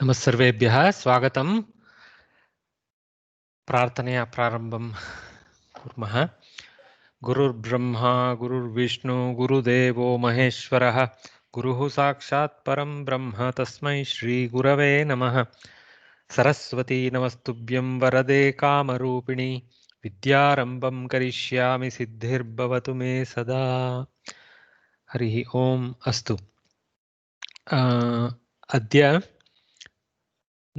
नमस्सर्वेभ्यः स्वागतम्। प्रार्थनया प्रारम्भं कुर्मः। गुरुर्ब्रह्मा गुरुर्विष्णु गुरुदेवो महेश्वरः गुरुः साक्षात् परं ब्रह्म तस्मै श्रीगुरवे नमः। सरस्वती नमस्तुभ्यं वरदे कामरूपिणि विद्यारम्भं करिष्यामि सिद्धिर्भवतु मे सदा। हरिः ओम्। अस्तु, अद्य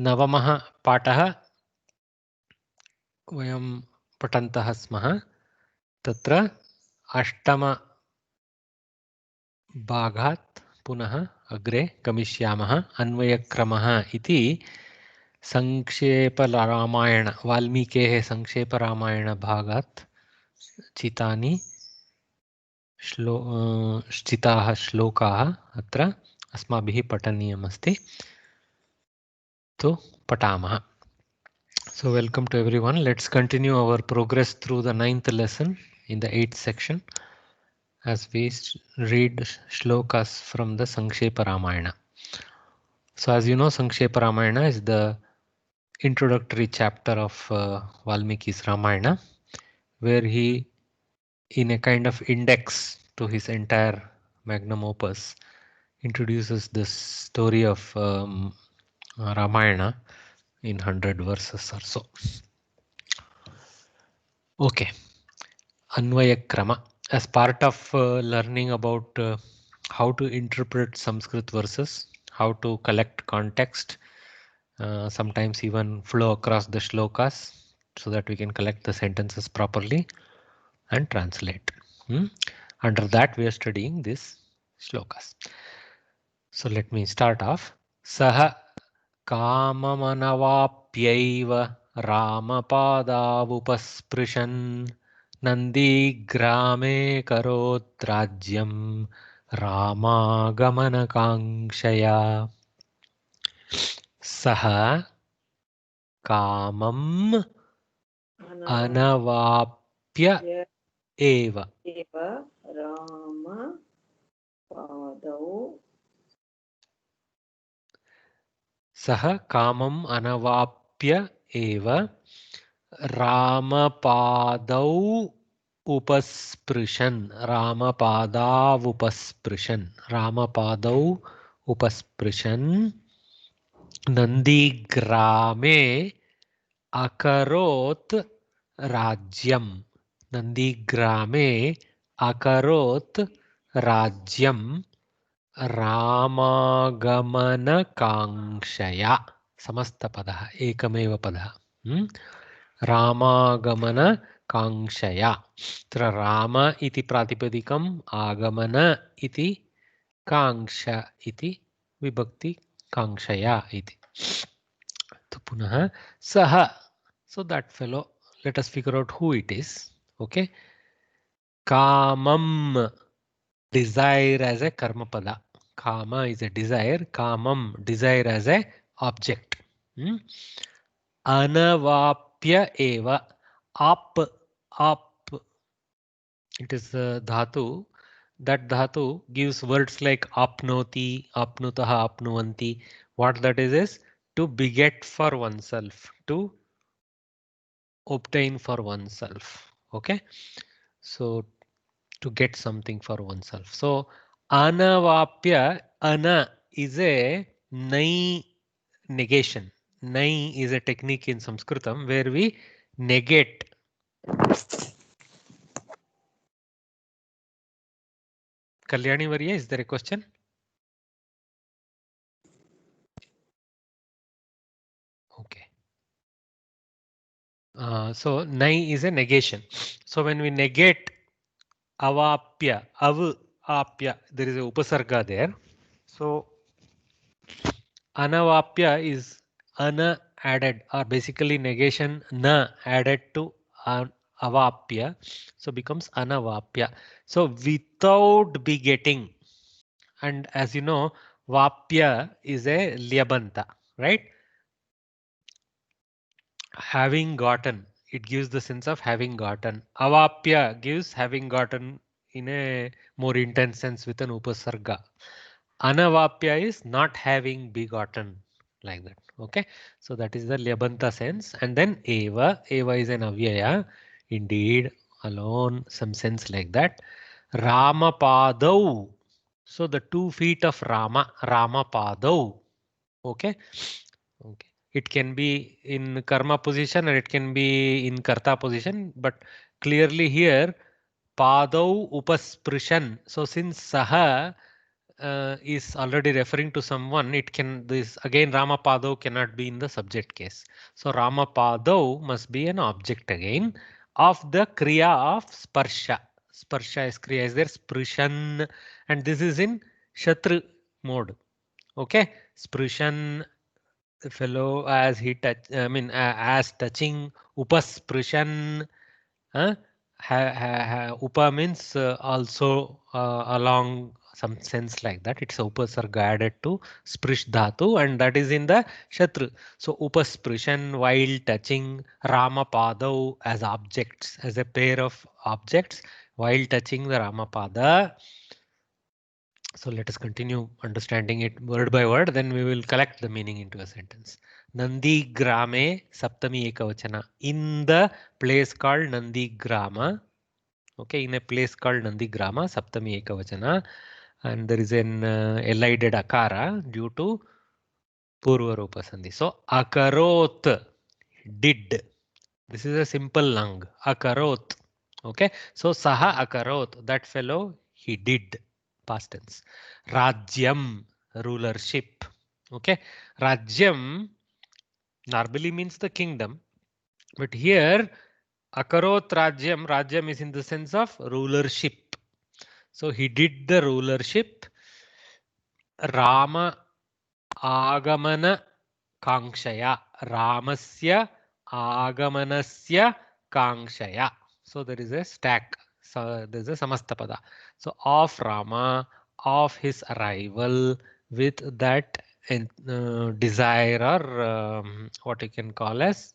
नवमः पाठः वयं पठन्तः स्मः। तत्र अष्टमभागात् पुनः अग्रे गमिष्यामः। अन्वयक्रमः इति संक्षेपरामायण वाल्मीकेः संक्षेपरामायणभागात् चितानि चिताः श्लोकाः अत्र अस्माभिः पठनीयमस्ति। तो पठामः। So welcome to everyone. Let's continue our progress through the 9th lesson in the 8th section as we read shlokas from the Sankshepa Ramayana. So as you know, Sankshepa Ramayana is the introductory chapter of Valmiki's Ramayana, where he, in a kind of index to his entire magnum opus, introduces the story of Ramayana in 100 verses or so. Okay. Anvayakrama. As part of learning about how to interpret Sanskrit verses, how to collect context, sometimes even flow across the shlokas so that we can collect the sentences properly and translate. Under that, we are studying these shlokas. So let me start off. Saha Kamamanavapyaiva Ramapadavupasprushan Nandigrame Karotrajyam Ramagamanakanksaya. Saha Kamam Anavapya eva. Rama Padau. Saha Kamam Anavapya eva Ramapadau Upasprishan. Ramapadavupasprushan. Ramapadau Upasprishan Nandigrame Akarot Rajyam. Nandigrame Akarot Rajyam Ramagamanakanksaya. समस्तपदः एकमेव पदः. रामागमनकाङ्क्षया. तत्र राम इति प्रातिपदिकम्, आगमन इति, काङ्क्ष इति विभक्ति, काङ्क्षया इति. तो पुनः सः. So that fellow, let us figure out who it is. Okay. Kamam, desire as a karma pada. Kama is a desire. Kamam, desire as a object. Anavapya eva. Up. It is a dhatu. That dhatu gives words like apnoti, apnutaha, apnuvanti. What that is to beget for oneself, to obtain for oneself. Okay. So to get something for oneself. So anavapya, ana is a nai negation. Nai is a technique in Sanskritam where we negate. Kalyani Varya, is there a question? Okay. So nai is a negation. So when we negate avapya, avapya, there is a upasarga there. So anavapya is ana added, or basically negation na added to avapya, so becomes anavapya. So without begetting, and as you know, vapya is a lyabanta, right? Having gotten, it gives the sense of having gotten. Avapya gives having gotten in a more intense sense with an upasarga. Anavapya is not having begotten. like that. Okay, so that is the Lyabanta sense. And then eva is an avyaya, indeed, alone, some sense like that. Ramapadau, so the 2 feet of Ramapadau. Okay, okay, it can be in karma position or it can be in karta position, but clearly here padau upasprishan. So since saha is already referring to someone, it can, this again Ramapadau cannot be in the subject case. So Ramapadau must be an object again of the kriya of sparsha. Sparsha is kriya is there, sprishan, and this is in shatru mode. Okay, sprishan, the fellow as he touch, I mean as touching, upasprishan. Upa means also along some sense like that. It's upasarga added to sprish dhatu, and that is in the shatru. So upasprishan while touching Ramapadau as objects, as a pair of objects while touching the Ramapada. So let us continue understanding it word by word, then we will collect the meaning into a sentence. Nandi Grame Saptami Ekavachana. In the place called Nandi Grama. Okay, in a place called Nandi Grama, Saptami Ekavachana. And there is an elided akara due to Purva Rupa Sandhi. So Akarot, did. This is a simple lang. Akarot. Okay, so Saha Akarot, that fellow, he did. Past tense. Rajyam, rulership. Okay, Rajyam normally means the kingdom, but here Akarot Rajyam, Rajyam is in the sense of rulership. So he did the rulership. Rama Agamana Kangshaya. Ramasya Agamanasya Kangshaya. So there is a stack. So there is a Samastapada. So of Rama, of his arrival, with that desire or what you can call as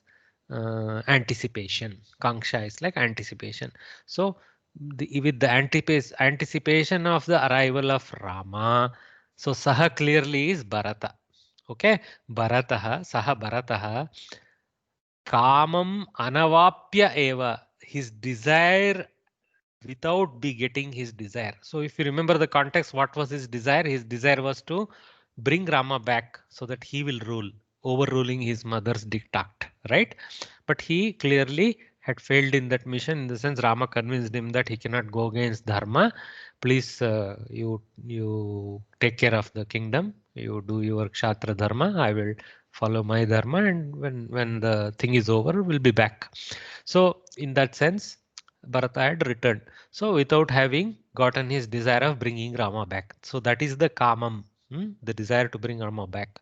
anticipation. Kanksha is like anticipation. So with the anticipation of the arrival of Rama, so Saha clearly is Bharata. Okay, Bharataha, Saha Bharataha, Kamam Anavapya Eva, his desire without begetting his desire. So if you remember the context, what was his desire? His desire was to bring Rama back so that he will rule, overruling his mother's diktat, right? But he clearly had failed in that mission, in the sense Rama convinced him that he cannot go against Dharma. Please, you take care of the kingdom. You do your Kshatriya Dharma. I will follow my Dharma, and when the thing is over, we'll be back. So in that sense, Bharata had returned. So without having gotten his desire of bringing Rama back. So that is the kamam, the desire to bring Rama back.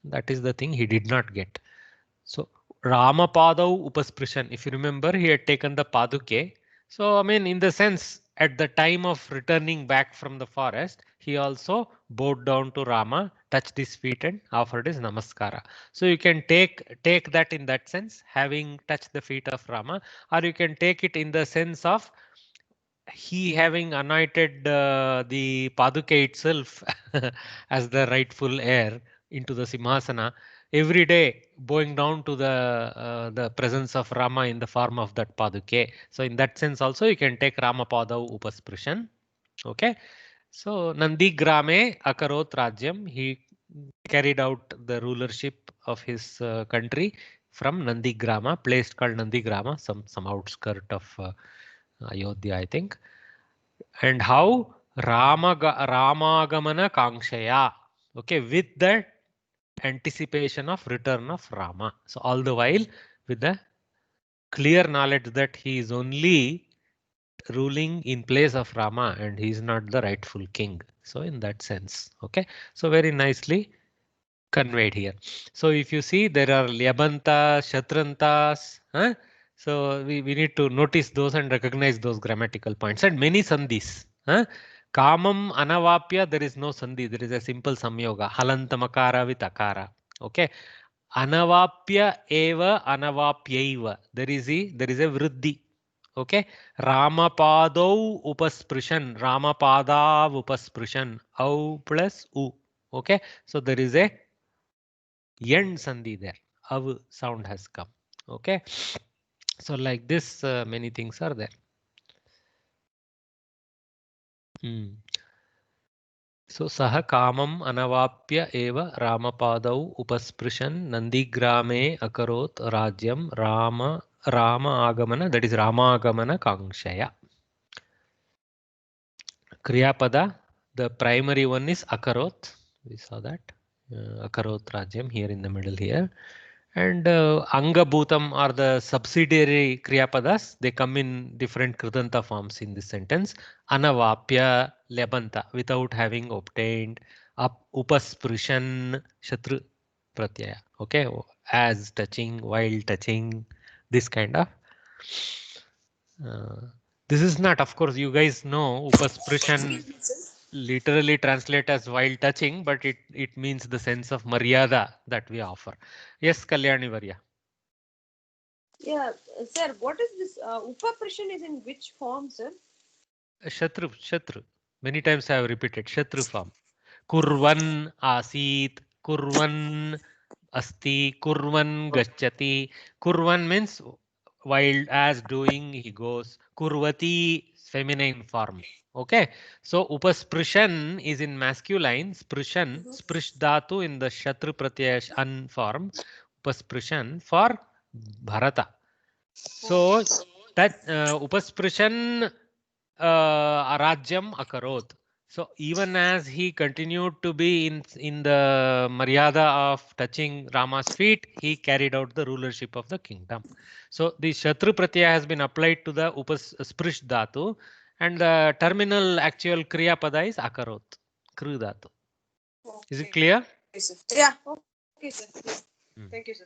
That is the thing he did not get. So Ramapadau Upasprishan, if you remember, he had taken the Paduke. So I mean, in the sense, at the time of returning back from the forest, he also bowed down to Rama, touched his feet and offered his namaskara. So you can take that in that sense, having touched the feet of Rama, or you can take it in the sense of he having anointed the Paduke itself as the rightful heir into the Simhasana, every day bowing down to the presence of Rama in the form of that Paduke. So in that sense also you can take Rama Padau Upasprishan. Okay. So Nandi Grame Akarot Rajyam, he carried out the rulership of his country from Nandi Grama, place called Nandi Grama, some outskirt of Ayodhya, I think. And how Ramagamana Kangshaya. Okay, with the anticipation of return of Rama. So all the while with the clear knowledge that he is only ruling in place of Rama and he is not the rightful king. So in that sense, okay. So very nicely conveyed here. So if you see, there are Lyabanta, Shatrantas. So we need to notice those and recognize those grammatical points, and many sandhis. Kamam Anavapya, there is no sandhi, there is a simple samyoga. Halantamakara with akara. Okay. Anavapya eva anavapyaiva. There is a vriddhi. Okay. Ramapadau upasprishan. Ramapada upasprishan. Au plus u. Okay. So there is a End sandhi there. Av sound has come. Okay. So like this, many things are there. So saha kamam anavapya eva Ramapadau upasprishan Nandigrame akarot rajyam Rama agamana, that is Rama agamana kankshaya. Kriyapada, the primary one is akarot. We saw that. Akarot rajyam here in the middle here. And angabhutam are the subsidiary kriyapadas. They come in different kridanta forms in this sentence. Anavapya lebanta, without having obtained. Upasprishan shatru pratyaya. Okay, as touching, while touching, this kind of. This is not, of course, you guys know upasprishan literally translate as while touching, but it means the sense of maryada that we offer. Yes, Kalyani Varya. Yeah, sir, what is this? Upaprashan is in which form, sir? Shatru. Many times I have repeated Shatru form. Kurvan asit, kurvan asti, kurvan gachati. Kurvan means while as doing he goes. Kurvati feminine form. Okay, so upasprishan is in masculine, sprishan, sprish dhatu in the shatru pratyaya an form, upasprishan for Bharata. So that upasprishan Rajyam akarot. So even as he continued to be in the Maryada of touching Rama's feet, he carried out the rulership of the kingdom. So the Shatru Pratyaya has been applied to the Sprish Dhatu, and the terminal actual Kriya Pada is Akarot, Kru Dhatu. Is it clear? Yes, sir. Yeah, okay, sir. Thank you, sir.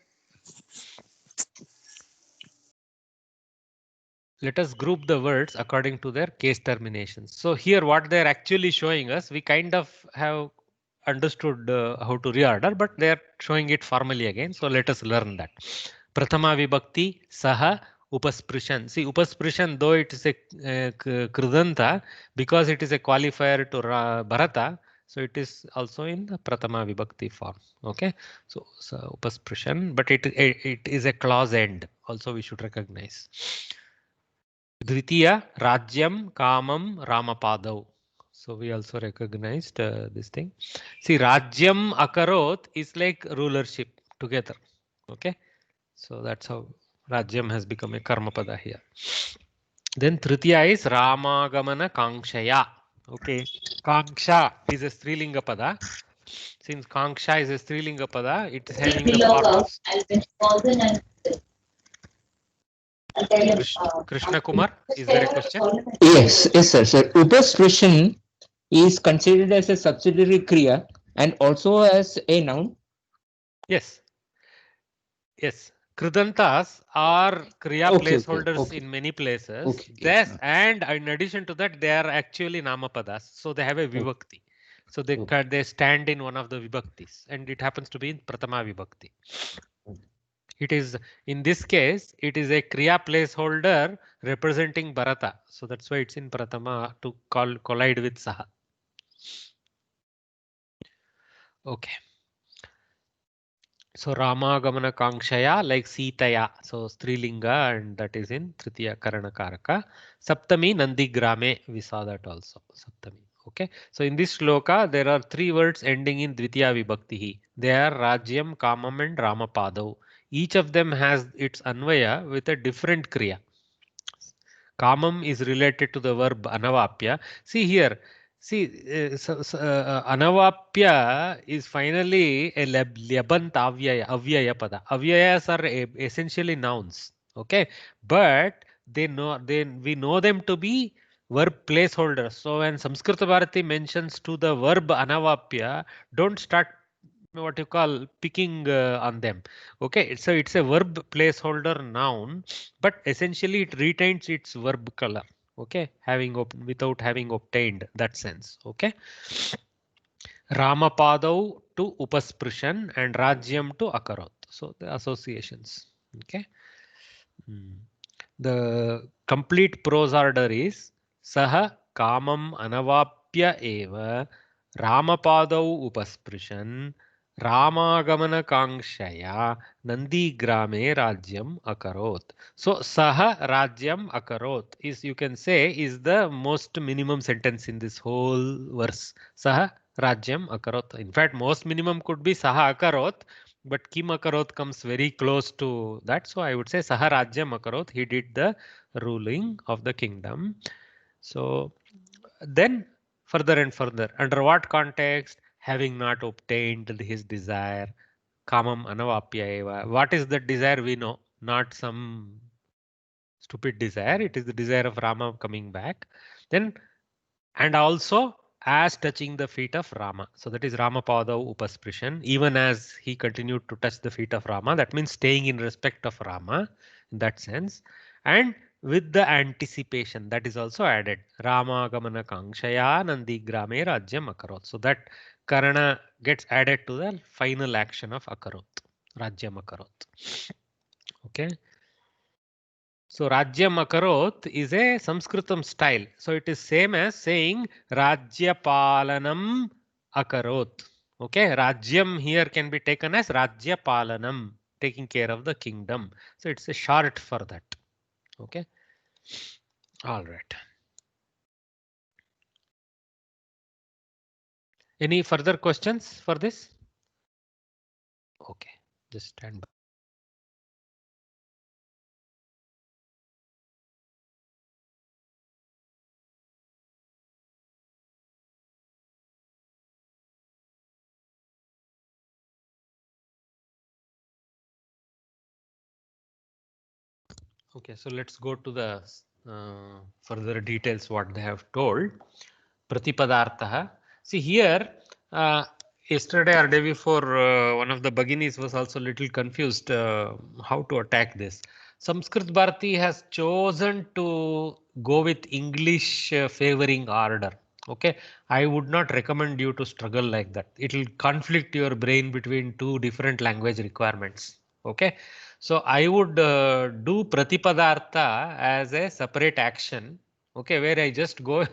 Let us group the words according to their case terminations. So here what they're actually showing us, we kind of have understood how to reorder, but they're showing it formally again. So let us learn that. Prathama vibhakti saha upasprishan. See, upasprishan, though it is a kridanta, because it is a qualifier to Bharata, so it is also in the Prathama vibhakti form. Okay, so upasprishan, but it is a clause end. Also, we should recognize. Dvitiya Rajyam Kamam Ramapadau. So we also recognized this thing. See, Rajyam Akarot is like rulership together. Okay, so that's how Rajyam has become a Karmapada here. Then Tritiya is Ramagamana Kankshaya. Okay, Kanksha is a Strilinga Pada. Since Kanksha is a Strilinga Pada, it is having the form of Krishna Kumar, is there a question? Yes, sir. So upasprishan is considered as a subsidiary kriya and also as a noun. Yes. Yes. Kridantas are kriya placeholders in many places. Yes, and in addition to that, they are actually namapadas. So they have a vibhakti. So they stand in one of the vibhaktis, and it happens to be in Prathama vibhakti. It is, in this case, it is a kriya placeholder representing Bharata. So that's why it's in Prathama to collide with Saha. Okay. So Ramagamana Kankshaya like Sitaya. So Strilinga, and that is in Tritiya Karana Karaka. Saptami Nandigrame. We saw that also. Saptami. Okay. So in this shloka, there are three words ending in Dvitiya Vibhaktihi. They are Rajyam, Kamam, and Ramapadav. Each of them has its Anvaya with a different Kriya. Kamam is related to the verb Anavapya. See here. See, Anavapya is finally a Labant Avyaya Pada. Avyayas are essentially nouns. Okay, but we know them to be verb placeholders. So when Samskrita Bharati mentions to the verb Anavapya, don't start what you call picking on them. Okay, so it's a verb placeholder noun, but essentially it retains its verb color. Okay, without having obtained that sense. Okay, Ramapadau to Upasprishan and Rajyam to Akarot. So the associations. Okay, the complete prose order is Saha Kamam Anavapya Eva Ramapadau Upasprishan Ramagamanakanksaya Nandigrame Rajyam Akarot. So Saha Rajyam Akarot is, you can say, is the most minimum sentence in this whole verse. Saha Rajyam Akarot. In fact, most minimum could be Saha Akarot, but Kim Akarot comes very close to that. So I would say Saha Rajyam Akarot. He did the ruling of the kingdom. So then further and further, under what context? Having not obtained his desire, kamam anavapya eva. What is the desire? We know, not some stupid desire. It is the desire of Rama coming back. Then, and also as touching the feet of Rama. So that is Ramapada Upasprishan. Even as he continued to touch the feet of Rama, that means staying in respect of Rama in that sense. And with the anticipation that is also added. Rama Gamana Kangshaya Nandi Grame Rajyam Akarot. So that Karana gets added to the final action of Akarot. Rajyam Akarot. Okay. So Rajyam Akarot is a Sanskritam style. So it is same as saying Rajyapalanam Akarot. Okay, Rajyam here can be taken as Rajyapalanam, taking care of the kingdom. So it's a short for that. Okay. All right. Any further questions for this? Okay, just stand by. Okay, so let's go to the further details what they have told. Pratipadartha. See here, yesterday or day before, one of the Bhaginis was also a little confused how to attack this. Sanskrit Bharati has chosen to go with English favoring order. Okay, I would not recommend you to struggle like that. It will conflict your brain between two different language requirements. Okay, so I would do Pratipadartha as a separate action. Okay, where I just go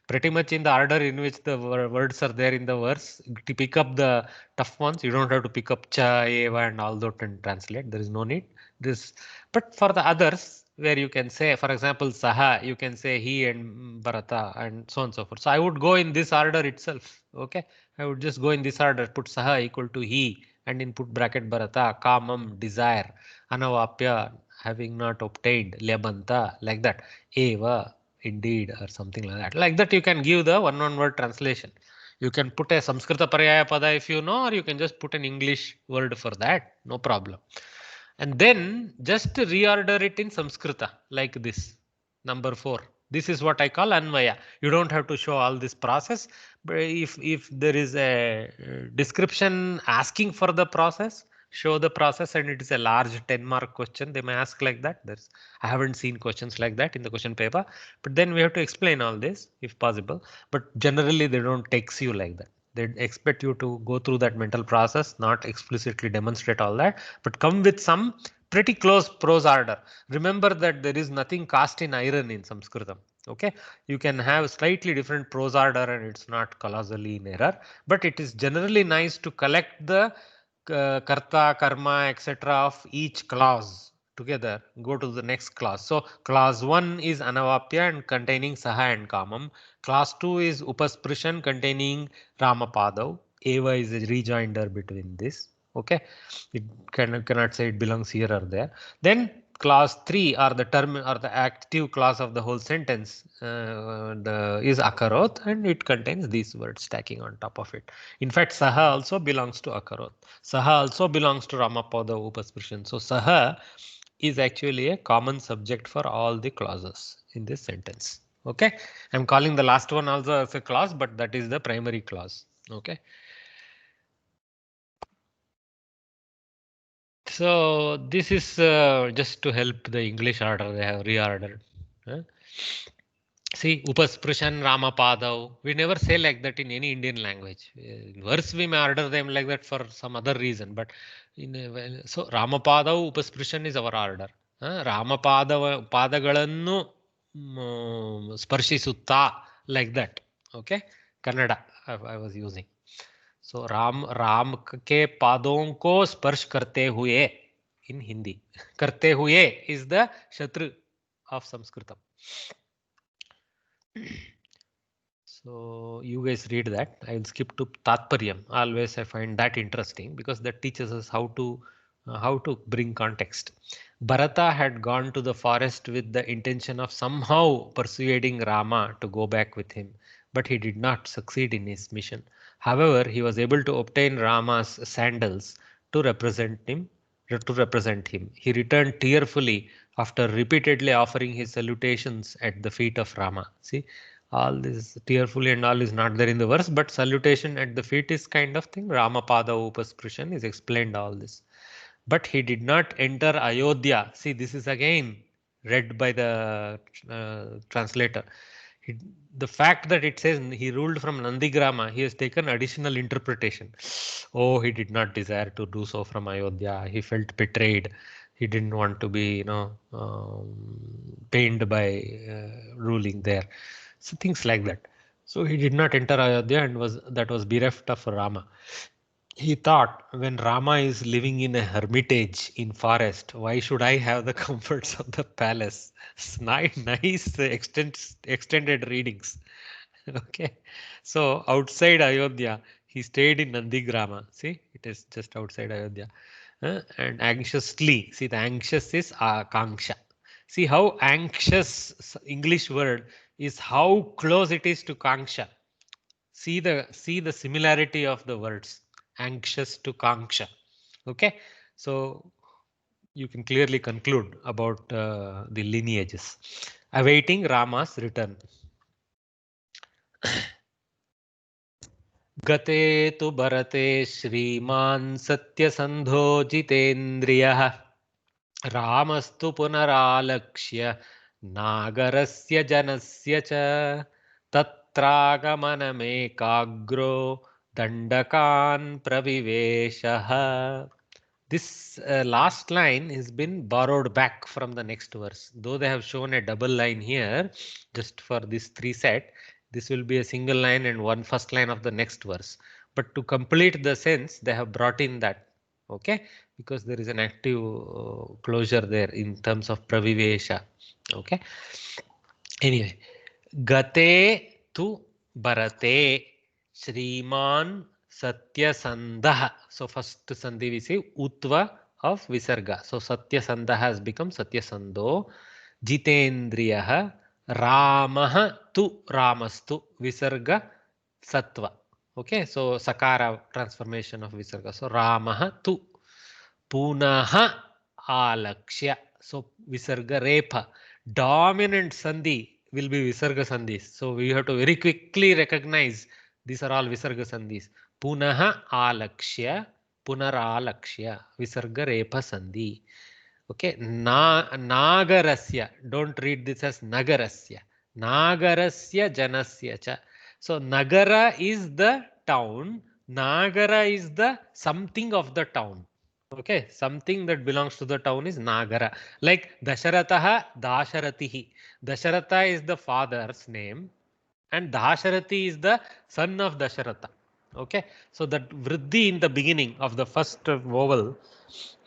pretty much in the order in which the words are there in the verse. To pick up the tough ones, you don't have to pick up cha, eva, and all that and translate. There is no need. This, but for the others, where you can say, for example, saha, you can say he and Bharata and so on and so forth. So I would go in this order itself. Okay, I would just go in this order, put saha equal to he, and in put bracket Bharata, kamam, desire, anavapya, having not obtained, lebanta, like that, eva, indeed, or something like that. Like that, you can give the one-on-word translation. You can put a Samskrita Paryaya Pada if you know, or you can just put an English word for that, no problem. And then just reorder it in Samskrita like this. Number 4. This is what I call Anvaya. You don't have to show all this process, but if there is a description asking for the process, show the process, and it is a large 10-mark question, they may ask like that. I haven't seen questions like that in the question paper, but then we have to explain all this if possible. But generally they don't text you like that. They expect you to go through that mental process, not explicitly demonstrate all that, but come with some pretty close prose order. Remember that there is nothing cast in iron in Sanskritam. Okay, you can have slightly different prose order and it's not colossally in error, but it is generally nice to collect the karta, karma, etc. of each clause together. Go to the next clause. So clause 1 is anavapya and containing saha and kamam. Clause 2 is upasprishan containing Ramapadav. Eva is a rejoinder between this. Okay, it cannot say it belongs here or there. Then clause 3 or the term or the active clause of the whole sentence is akarot, and it contains these words stacking on top of it. In fact, saha also belongs to akarot. Saha also belongs to Ramapada Upasprishan. So saha is actually a common subject for all the clauses in this sentence. Okay, I'm calling the last one also as a clause, but that is the primary clause. Okay. So this is just to help the English order. They have reordered. See, Upasprishan Ramapadav. We never say like that in any Indian language. In verse we may order them like that for some other reason, but so Ramapadav Upasprishan is our order. Ramapada Padagalannu Sparshisutta, like that. Okay, Kannada I was using. So Ram के पादों को स्पर्श करते हुए in Hindi. Karte huye is the Shatru of Sanskritam. So you guys read that. I will skip to Tatparyam. Always I find that interesting because that teaches us how to bring context. Bharata had gone to the forest with the intention of somehow persuading Rama to go back with him, but he did not succeed in his mission. However, he was able to obtain Rama's sandals to represent him. He returned tearfully after repeatedly offering his salutations at the feet of Rama. See, all this tearfully and all is not there in the verse, but salutation at the feet is kind of thing. Ramapada Upasprishan is explained all this. But he did not enter Ayodhya. See, this is again read by the translator. The fact that it says he ruled from Nandigrama, he has taken additional interpretation. Oh, he did not desire to do so from Ayodhya. He felt betrayed. He didn't want to be, pained by ruling there. So things like that. So he did not enter Ayodhya and was bereft of Rama. He thought, when Rama is living in a hermitage in forest, why should I have the comforts of the palace? Nice extended readings. Okay. So outside Ayodhya, he stayed in Nandigrama. See, it is just outside Ayodhya. And anxiously, see, the anxious is akanksha. See how anxious English word is, how close it is to kanksha. See the similarity of the words, anxious to kanksha. Okay, so you can clearly conclude about the lineages. Awaiting Rama's return. Gate tu bharate Shriman Satyasandho Jitendriyah Ramastu punaralakshya Nagarasya janasya cha Tatragamanamekagro Dandakan praviveshaha. This last line has been borrowed back from the next verse. Though they have shown a double line here, just for this three set, this will be a single line and one first line of the next verse. But to complete the sense, they have brought in that. Okay, because there is an active closure there in terms of pravivesha. Okay. Anyway, gate tu bharate Shriman Satyasandha. So first sandhi we say utva of visarga. So Satyasandha has become Satyasando. Jitendriyaha Ramah tu Ramastu visarga Sattva. Okay, so Sakara transformation of visarga. So Ramah tu Punaha Alakshya. So visarga repa. Dominant sandhi will be visarga sandhis. So we have to very quickly recognize these are all visarga sandhis. Punaha alakshya, punaralakshya, visarga repa sandhi. Okay, nagarasya. Don't read this as nagarasya. Nagarasya janasya cha. So nagara is the town. Nagara is the something of the town. Okay, something that belongs to the town is Nagara. Like Dasharataha, Dasharatihi. Dasharatha is the father's name and Dasharati is the son of Dasharatha. Okay, so that Vriddhi in the beginning of the first vowel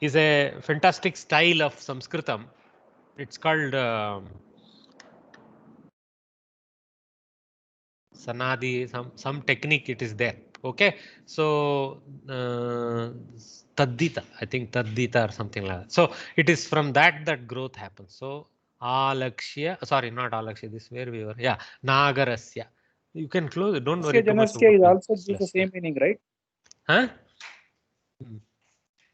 is a fantastic style of Sanskritam. It's called Sanadi, some technique it is there. Okay, so Taddita, I think Taddita or something like that. So it is from that growth happens. So Alakshya, sorry, not Alakshya, this where we were. Yeah, Nagarasya. You can close it, don't worry too much Janasya about is also gives the same meaning, right? Huh?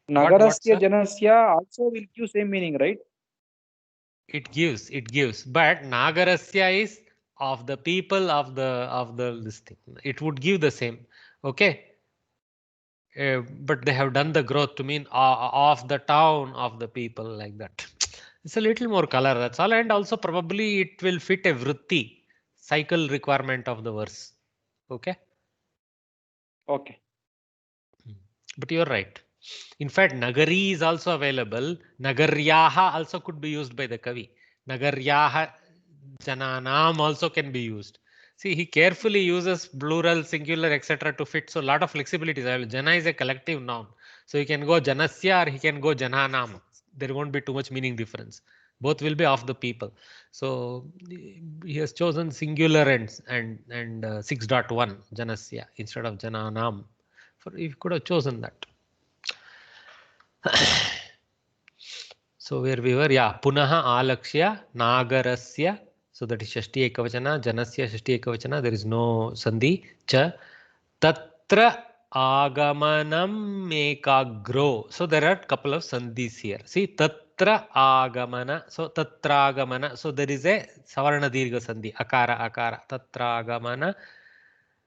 Nagarasya Janasya also will give same meaning, right? It gives, but Nagarasya is of the people of the listing. It would give the same. Okay. But they have done the growth to mean of the town of the people like that. It's a little more color, that's all. And also probably it will fit a vritti cycle requirement of the verse. Okay. Okay. But you're right. In fact, Nagari is also available. Nagaryaha also could be used by the Kavi. Nagaryaha Jananam also can be used. See, he carefully uses plural, singular, etc. to fit. So a lot of flexibility. Jana is a collective noun. So he can go janasya or he can go jananam. There won't be too much meaning difference. Both will be of the people. So he has chosen singular and 6.1 janasya instead of jananam. He could have chosen that. So where we were, yeah, punaha alakshya nagarasya. So that is shashti ekavachana, janasya shashti ekavachana. There is no sandhi. Cha tatra agamanam ekagro. So there are couple of sandhis here. See, tatra agamana. So tatra agamana. So there is a savarna dirgha sandhi. Akara, akara. Tatra agamana.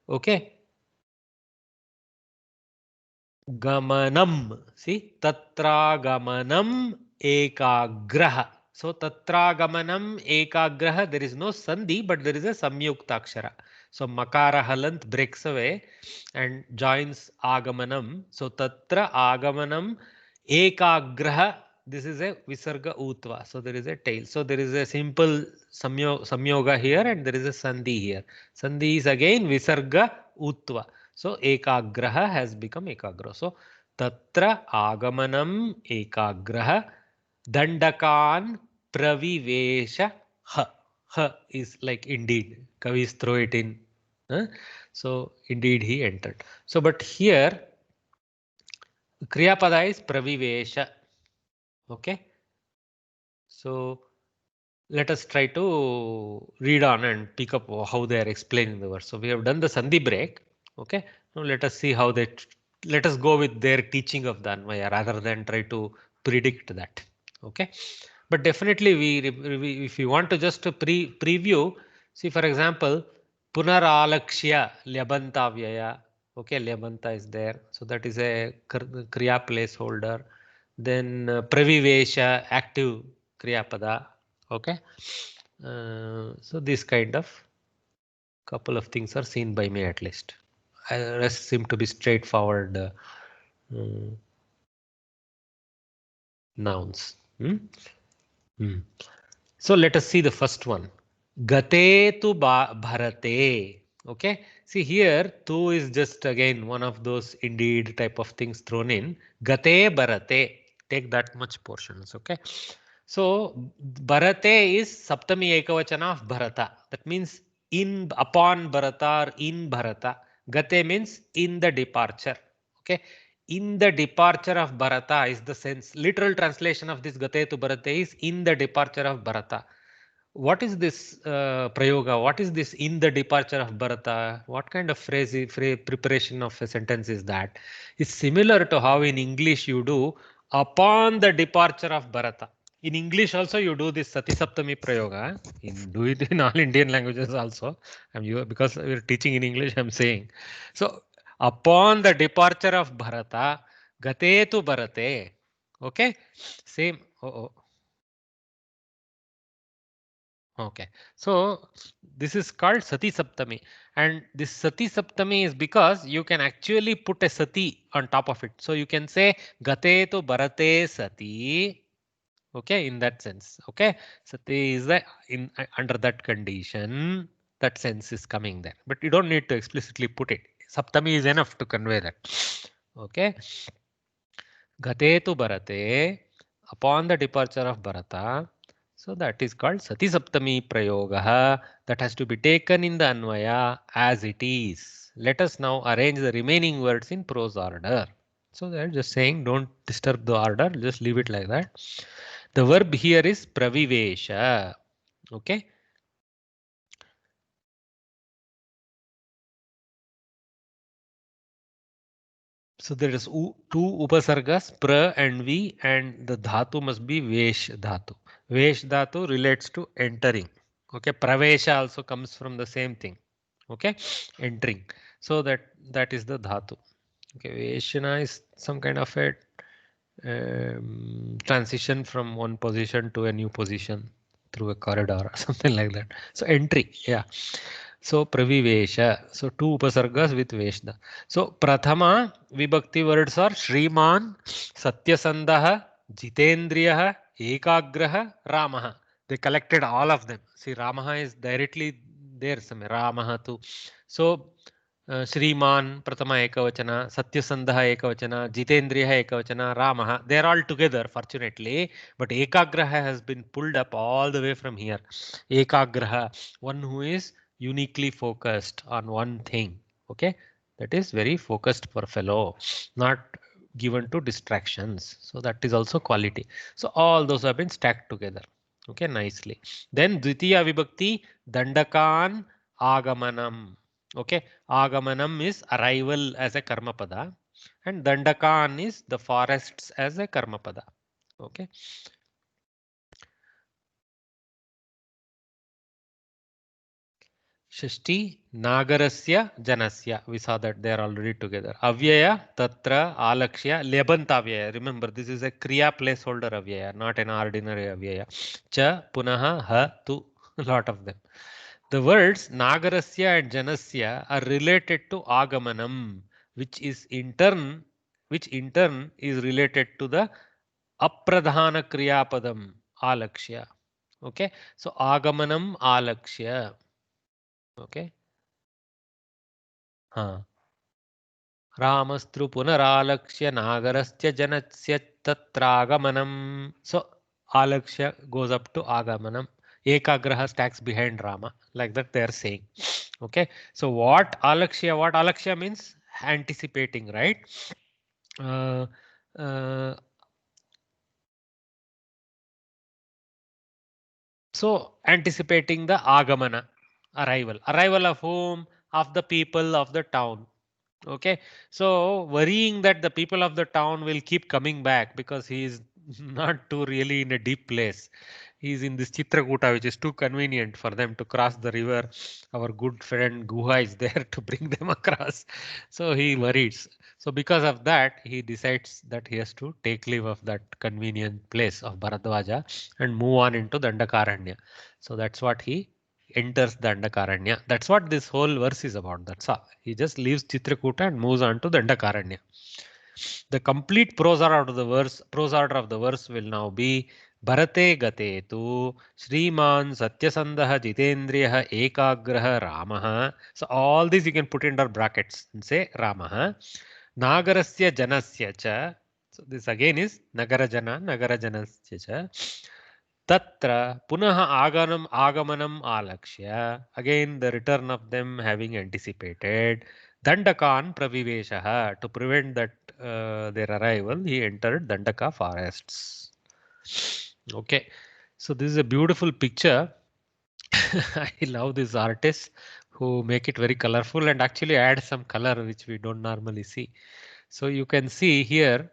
Okay. Gamanam. See, tatra gamanam ekagraha. So tatra gamanam ekagraha. There is no sandhi, but there is a samyukta akshara. So makara halant breaks away and joins agamanam. So tatra agamanam ekagraha. This is a visarga utva. So there is a tail. So there is a simple samyoga here and there is a sandhi here. Sandhi is again visarga utva. So ekagraha has become ekagra. So tatra agamanam ekagraha dandakan pravivesha ha. Ha is like indeed. Kavis throw it in. So indeed he entered. So but here Kriya pada is pravivesha. Okay. So let us try to read on and pick up how they are explaining the verse. So we have done the sandhi break. Okay. Now let us see how let us go with their teaching of the Anvaya rather than try to predict that. Okay. But definitely if we want to just preview, see for example, punaralakshya lyabanta. Okay, lyabanta is there. So that is a kriya placeholder. Then pravivesha active kriya pada. Okay. So this kind of couple of things are seen by me at least. Rest seem to be straightforward nouns. So let us see the first one. Gate tu bharate. Okay. See here, tu is just again one of those indeed type of things thrown in. Gate bharate. Take that much portions. Okay. So bharate is saptami ekavachana of bharata. That means upon bharata or in bharata. Gate means in the departure. Okay. In the departure of Bharata is the sense. Literal translation of this Gate tu Bharate is in the departure of Bharata. What is this prayoga? What is this in the departure of Bharata? What kind of preparation of a sentence is that? It's similar to how in English you do upon the departure of Bharata. In English also you do this Sati Saptami prayoga. Do it in all Indian languages also. Because we're teaching in English, I'm saying. So upon the departure of Bharata, Gate tu Bharate. Okay, same. Okay, so this is called Sati Saptami, and this Sati Saptami is because you can actually put a Sati on top of it. So you can say Gate tu Bharate Sati. Okay, in that sense. Okay, Sati is under that condition. That sense is coming there, but you don't need to explicitly put it. Saptami is enough to convey that. Okay, Gate tu Bharate, upon the departure of Bharata. So that is called Sati Saptami Prayogaha. That has to be taken in the Anvaya as it is. Let us now arrange the remaining words in prose order. So they're just saying don't disturb the order, just leave it like that. The verb here is pravivesha. Okay. So there is two upasargas, pra and vi, and the dhatu must be vesh dhatu. Vesh dhatu relates to entering. Okay, pravesha also comes from the same thing. Okay, entering. So that is the dhatu. Okay, veshana is some kind of a transition from one position to a new position through a corridor or something like that. So entry, yeah. So pravivesha. So two upasargas with veshda. So prathama vibhakti words are Shriman, Satyasandaha, Jitendriyaha, Ekagraha, Ramaha. They collected all of them. See, Ramaha is directly there some Ramah tu. So Shriman Pratama Ekavachana, Satyasandha Ekavachana, Jitendriya Ekavachana, Ramah, they are all together fortunately, but Ekagraha has been pulled up all the way from here. Ekagraha, one who is uniquely focused on one thing. Okay, that is very focused for fellow, not given to distractions. So that is also quality. So all those have been stacked together. Okay, nicely. Then Dvitiya Vibhakti, Dandakan Agamanam. Okay, Agamanam is arrival as a karma pada, and Dandakan is the forests as a karma pada. Okay. Shashti Nagarasya Janasya. We saw that they are already together. Avyaya Tatra Alakshya Lebantavyaya. Remember, this is a Kriya placeholder Avyaya, not an ordinary Avyaya. Cha Punaha Ha Tu. A lot of them. The words Nagarasya and Janasya are related to Agamanam, which in turn is related to the Apradhana Kriyapadam Alakshya. Okay, so Agamanam Alakshya. Okay. हाँ रामस्तु पुनरालक्ष्य नागरस्य जनस्य तत्रागमनम. So alakshya goes up to agamanam. Ekagraha stacks behind Rama, like that they are saying. Okay, so what alakshya means? Anticipating, right? So anticipating the agamana, arrival of whom? Of the people of the town. Okay, so worrying that the people of the town will keep coming back because he is not too really in a deep place. He is in this Chitrakuta, which is too convenient for them to cross the river. Our good friend Guha is there to bring them across. So he worries. So because of that, he decides that he has to take leave of that convenient place of Bharadwaja and move on into Dandakaranya. So that's what he enters Dandakaranya. That's what this whole verse is about. That's all. He just leaves Chitrakuta and moves on to Dandakaranya. The complete prose order of the verse will now be Bharate Gate tu Shriman Satyasandaha Jitendriyaha Ekagraha Ramaha. So all these you can put under brackets and say Ramaha. Nagarasya Janasya cha. So this again is Nagarajana Janasya cha. Tatra Punaha Agamanam Alakshya. Again the return of them having anticipated. Dandakan Praviveshaha. To prevent that their arrival, he entered Dandaka forests. Okay, so this is a beautiful picture. I love these artists who make it very colorful and actually add some color which we don't normally see. So you can see here,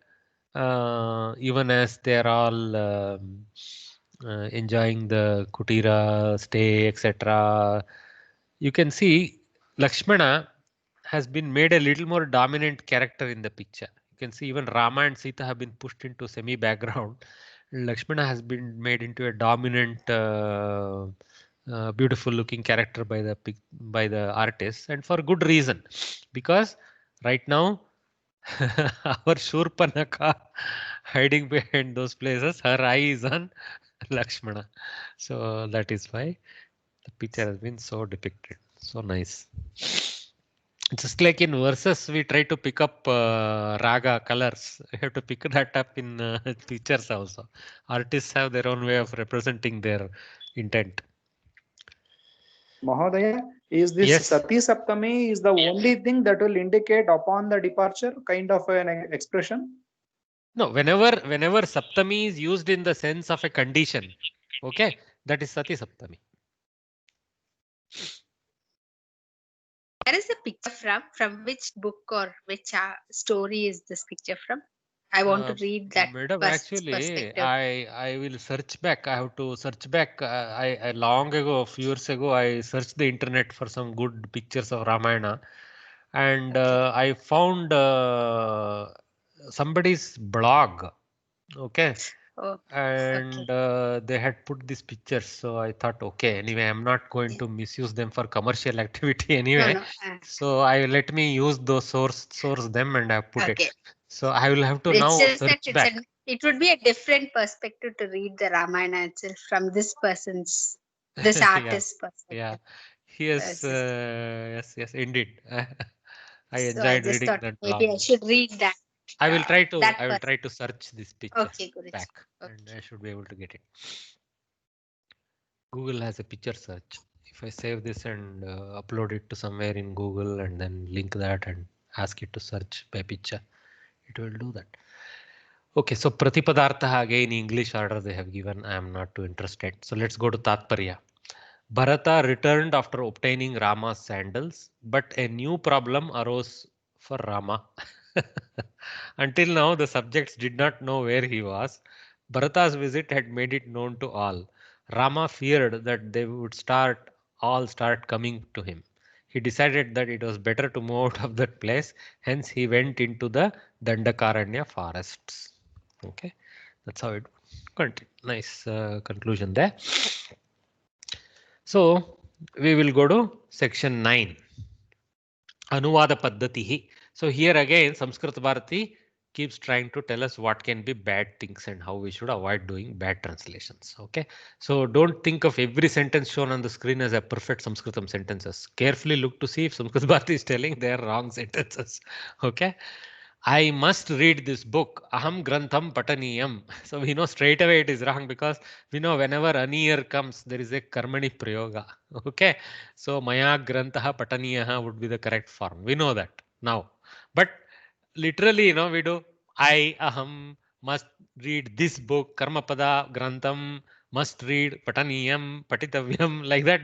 even as they're all enjoying the Kutira stay, etc., you can see Lakshmana has been made a little more dominant character in the picture. You can see even Rama and Sita have been pushed into semi-background. Lakshmana has been made into a dominant, beautiful-looking character by the artist, and for good reason, because right now our Shurpanaka hiding behind those places, her eye is on Lakshmana, so that is why the picture has been so depicted. So nice. Just like in verses, we try to pick up raga colors. We have to pick that up in pictures also. Artists have their own way of representing their intent. Mahodaya, is this Yes. Sati Saptami is the only thing that will indicate upon the departure, kind of an expression? No, whenever Saptami is used in the sense of a condition, okay, that is Sati Saptami. Where is the picture from? From which book or which story is this picture from? I want to read that. Madam, actually, I will search back. I have to search back. I long ago, a few years ago, I searched the internet for some good pictures of Ramayana, and I found somebody's blog. Okay. Oh, and they had put these pictures, so I thought, okay, anyway, I'm not going to misuse them for commercial activity anyway. No. So let me use those source them, and I put Okay. it. So I will have to It's now just that search back. it would be a different perspective to read the Ramayana itself from this artist's perspective. Yes, yes, indeed. I So I enjoyed just reading thought that maybe long I book. should read that. I will try to. that I will first. try to search this picture Okay, Guruji. back, and I should be able to get it. Google has a picture search. If I save this and upload it to somewhere in Google and then link that and ask it to search by picture, it will do that. Okay, so Pratipadartha again English order they have given. I am not too interested. So let's go to Tatparya. Bharata returned after obtaining Rama's sandals, but a new problem arose for Rama. Until now, the subjects did not know where he was. Bharata's visit had made it known to all. Rama feared that they would all start coming to him. He decided that it was better to move out of that place. Hence, he went into the Dandakaranya forests. Okay, that's how it continued. Nice conclusion there. So we will go to section 9. Anuvada Paddhatihi. So here again, Sanskrit Bharati keeps trying to tell us what can be bad things and how we should avoid doing bad translations. Okay. So don't think of every sentence shown on the screen as a perfect Sanskritam sentences. Carefully look to see if Sanskrit Bharati is telling they are wrong sentences. Okay. I must read this book. Aham Grantham Pataniyam. So we know straight away it is wrong because we know whenever aniyar comes, there is a karmani prayoga. Okay. So Maya Grantha Pataniyaha would be the correct form. We know that now. But literally, we do I, aham, must read this book, Karmapada Grantham, must read Pataniyam, Patitavyam. Like that,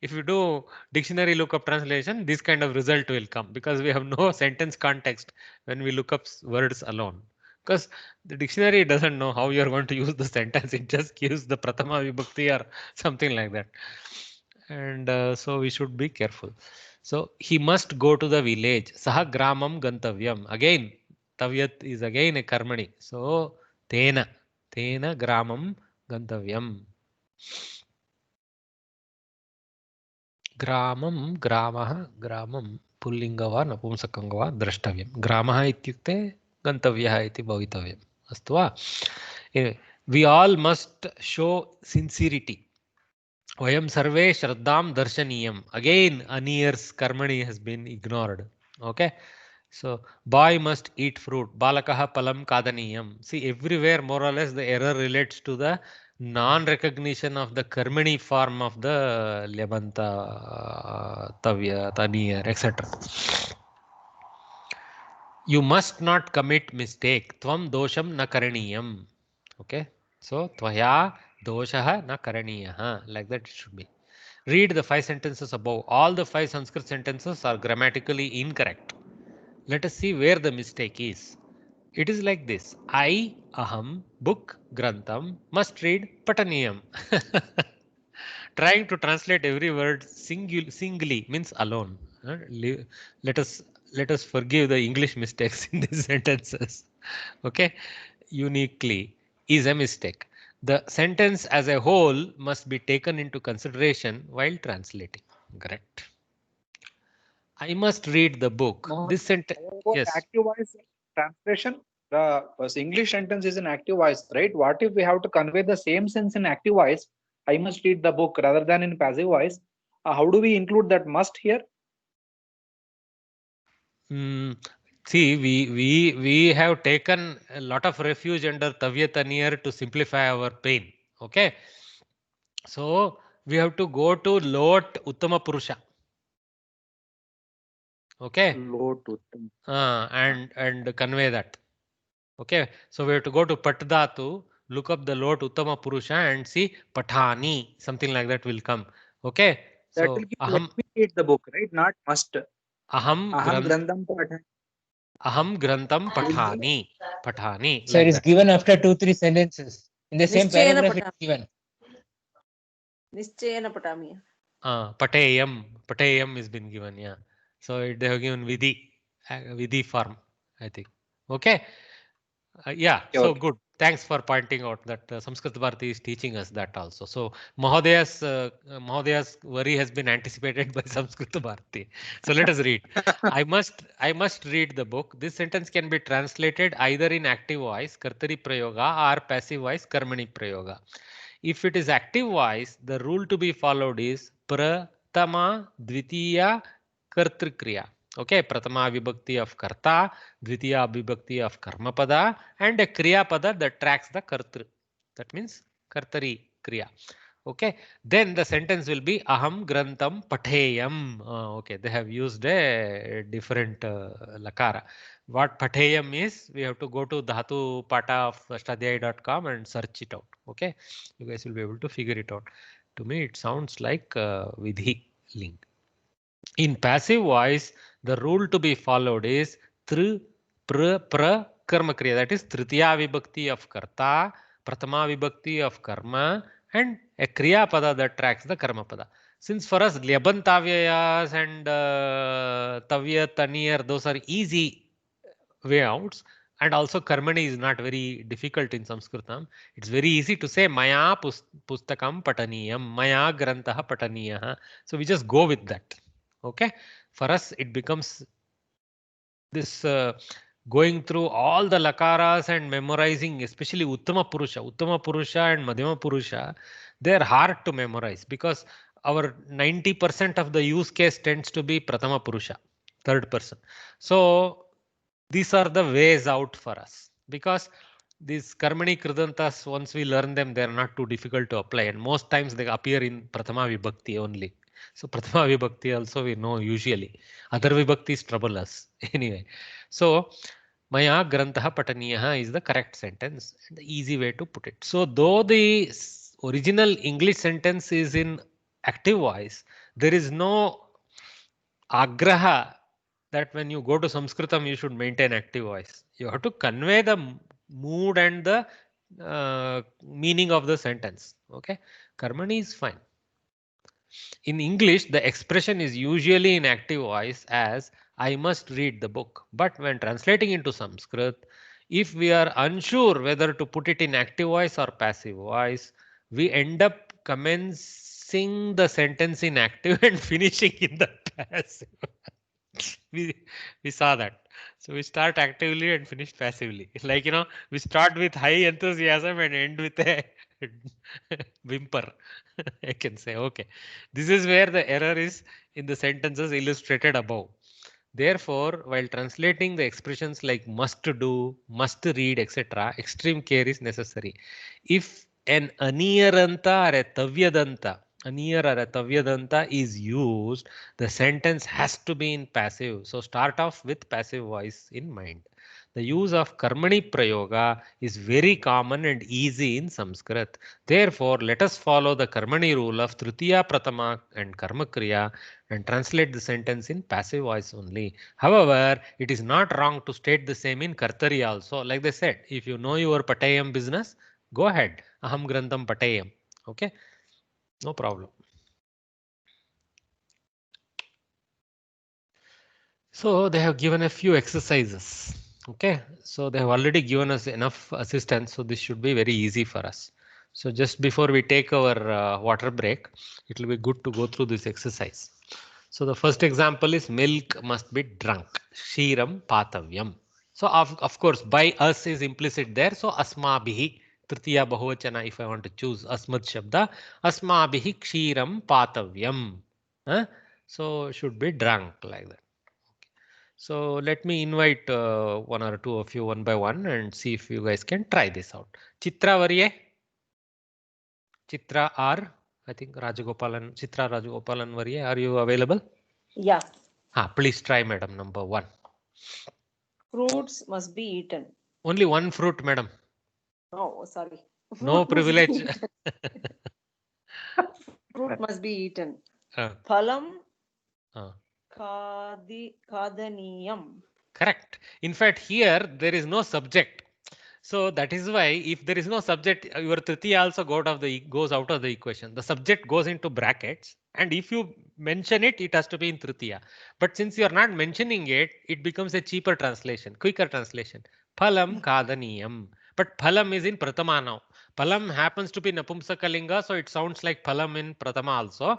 if you do dictionary lookup translation, this kind of result will come because we have no sentence context when we look up words alone. Because the dictionary doesn't know how you're going to use the sentence, it just gives the Pratama Vibhakti or something like that. And so we should be careful. So he must go to the village. Saha Gramam Gantavyam. Again, Tavyat is again a Karmani. So Tena Gramam Gantavyam. Gramam, Gramam. पुल्लिङ्ग वा नपुंसकं वा द्रष्टव्यं ग्रामः इत्युक्ते गन्तव्यः इति भवितव्यम् अस्तु वा we all must show sincerity. Vayam sarve shraddham darshaniyam. Again, aniyar's karmani has been ignored. Okay. So, boy must eat fruit. Balakaha palam kadaniyam. See, everywhere more or less the error relates to the non-recognition of the karmani form of the Lyabanta, Tavya, Taniyar, etc. You must not commit mistake. Tvam dosham na karaniyam. Okay. So, tvaya doshaha na karaniyaha. Like that it should be. Read the 5 sentences above. All the 5 Sanskrit sentences are grammatically incorrect. Let us see where the mistake is. It is like this. I, aham, book, grantham, must read, pataniyam. Trying to translate every word singly means alone. Let us forgive the English mistakes in these sentences. Okay, uniquely is a mistake. The sentence as a whole must be taken into consideration while translating. Correct. I must read the book. This sentence, yes. Active voice translation. The English sentence is in active voice, right? What if we have to convey the same sense in active voice? I must read the book rather than in passive voice. How do we include that must here? See, we have taken a lot of refuge under Tavya to simplify our pain. Okay, so we have to go to Lot Uttama Purusha. Okay, and convey that. Okay, so we have to go to Patdatu, look up the Lot Uttama Purusha and see Pathani, something like that will come. Okay, that so will give let me read the book, right? Not must. Aham Grantham Pathani. So it is given after 2-3 sentences. In the same Nischayana paragraph, it patami. is given. Nischayana patami. Pateyam has been given, yeah. So they have given Vidhi form, I think. Okay. Yeah, so okay. good. Thanks for pointing out that Sanskrit Bharati is teaching us that also. So Mahodaya's worry has been anticipated by Sanskrit Bharati. So let us read. I must read the book. This sentence can be translated either in active voice, Kartari Prayoga, or passive voice, Karmani Prayoga. If it is active voice, the rule to be followed is Prathama, Dvitiya, Kartrikriya. Okay, Pratama Vibhakti of Karta, Dvitiya Vibhakti of Karmapada, and a Kriya Pada that tracks the Kartri. That means Kartari Kriya. Okay, then the sentence will be Aham Grantam Patheyam. Okay, they have used a different lakara. What Patheyam is, we have to go to Dhatu Pata of Ashtadhyayi.com and search it out. Okay, you guys will be able to figure it out. To me, it sounds like Vidhi link. In passive voice, the rule to be followed is Tr, Pra, Karma Kriya. That is Tritiya Vibhakti of Karta, Pratama Vibhakti of Karma, and a Kriya Pada that tracks the Karma Pada. Since for us, Lyaban Tavyayas and Tavya, Tanir, those are easy way outs. And also Karmani is not very difficult in Sanskritam. It's very easy to say Maya Pustakam Pataniyam, Maya Grantaha Pataniyaha. So we just go with that. Okay. For us, it becomes this going through all the lakaras and memorizing, especially Uttama Purusha and Madhyama Purusha, they're hard to memorize because our 90% of the use case tends to be Pratama Purusha, third person. So these are the ways out for us because these Karmani Kridantas, once we learn them, they're not too difficult to apply, and most times they appear in Prathama Vibhakti only. So Prathama Vibhakti also we know usually. Other Vibhaktis trouble us anyway. So Maya Grantaha Pataniyaha is the correct sentence, the easy way to put it. So though the original English sentence is in active voice, there is no agraha that when you go to Sanskritam, you should maintain active voice. You have to convey the mood and the meaning of the sentence. Okay, Karmani is fine. In English, the expression is usually in active voice as I must read the book. But when translating into Sanskrit, if we are unsure whether to put it in active voice or passive voice, we end up commencing the sentence in active and finishing in the passive. we saw that. So we start actively and finish passively. Like, you know, we start with high enthusiasm and end with a whimper. I can say, okay, this is where the error is in the sentences illustrated above. Therefore, while translating the expressions like must do, must read, etc., extreme care is necessary. If an aniyaranta or a tavyadanta, aniyar or a tavyadanta is used, the sentence has to be in passive. So start off with passive voice in mind. The use of Karmani Prayoga is very common and easy in Sanskrit. Therefore, let us follow the Karmani rule of Tritiya Pratama and Karma Kriya and translate the sentence in passive voice only. However, it is not wrong to state the same in Kartari also. Like they said, if you know your Patayam business, go ahead. Aham Grantam Patayam. Okay, no problem. So they have given a few exercises. Okay, so they have already given us enough assistance, so this should be very easy for us. So just before we take our water break, it will be good to go through this exercise. So the first example is milk must be drunk. Kshiram patavyam. So of course by us is implicit there. So asmabhihi tritiya bahuvachana, if I want to choose asmad shabda, asmabhihi kshiram patavyam. So should be drunk like that. So let me invite one or two of you one by one and see if you guys can try this out. Chitra Varye. Chitra R. I think Rajagopalan, Chitra Rajagopalan Varye. Are you available? Yeah. Please try, madam, number one. Fruits must be eaten. Only one fruit, madam. Oh, sorry. No Fruit must be privilege. eaten. Fruit must be eaten. Uh, Phalam uh. kadaniyam. Correct. In fact, here there is no subject. So that is why if there is no subject, your tritiya also goes out of the equation. The subject goes into brackets, and if you mention it, it has to be in tritiya. But since you are not mentioning it, it becomes a cheaper translation, quicker translation. Phalam kadaniyam. But phalam is in pratama now. Phalam happens to be napumsakalinga, so it sounds like phalam in pratama also.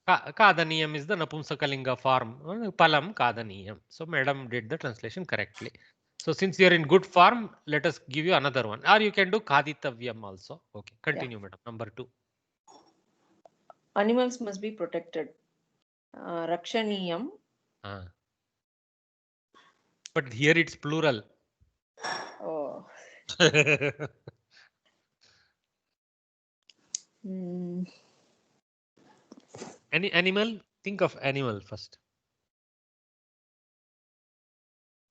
Kadaniyam is the napumsakalinga form. Phalam kadaniyam. So madam did the translation correctly. So since you are in good form, let us give you another one. Or you can do kaditavyam also. Okay, continue, madam. Number two. Animals must be protected. Rakshaniyam. But here it's plural. Oh. Any animal? Think of animal first.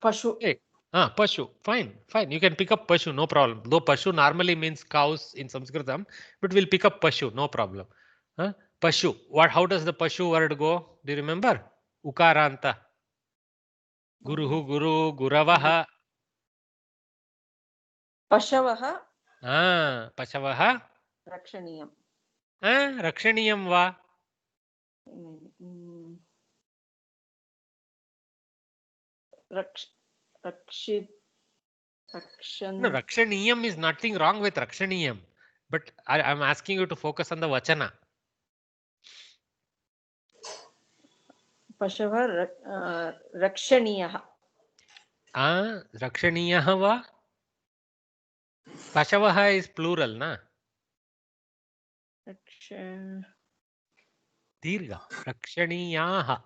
Pashu. Hey, Pashu. Fine. You can pick up Pashu, no problem. Though Pashu normally means cows in Sanskritam, but we'll pick up Pashu, no problem. Pashu. How does the Pashu word go? Do you remember? Ukaranta. Guruhu, Guru, Guravaha. Pashavaha. Pashavaha. Rakshaniyam. Rakshaniyam va. Rakshit. No, Rakshaniyam is nothing wrong with Rakshaniyam. But I'm asking you to focus on the Vachana. Pashava Rakshaniyaha. Rakshaniyaha va? Pashavaha is plural, na? Dirgha. Rakshaniyaha.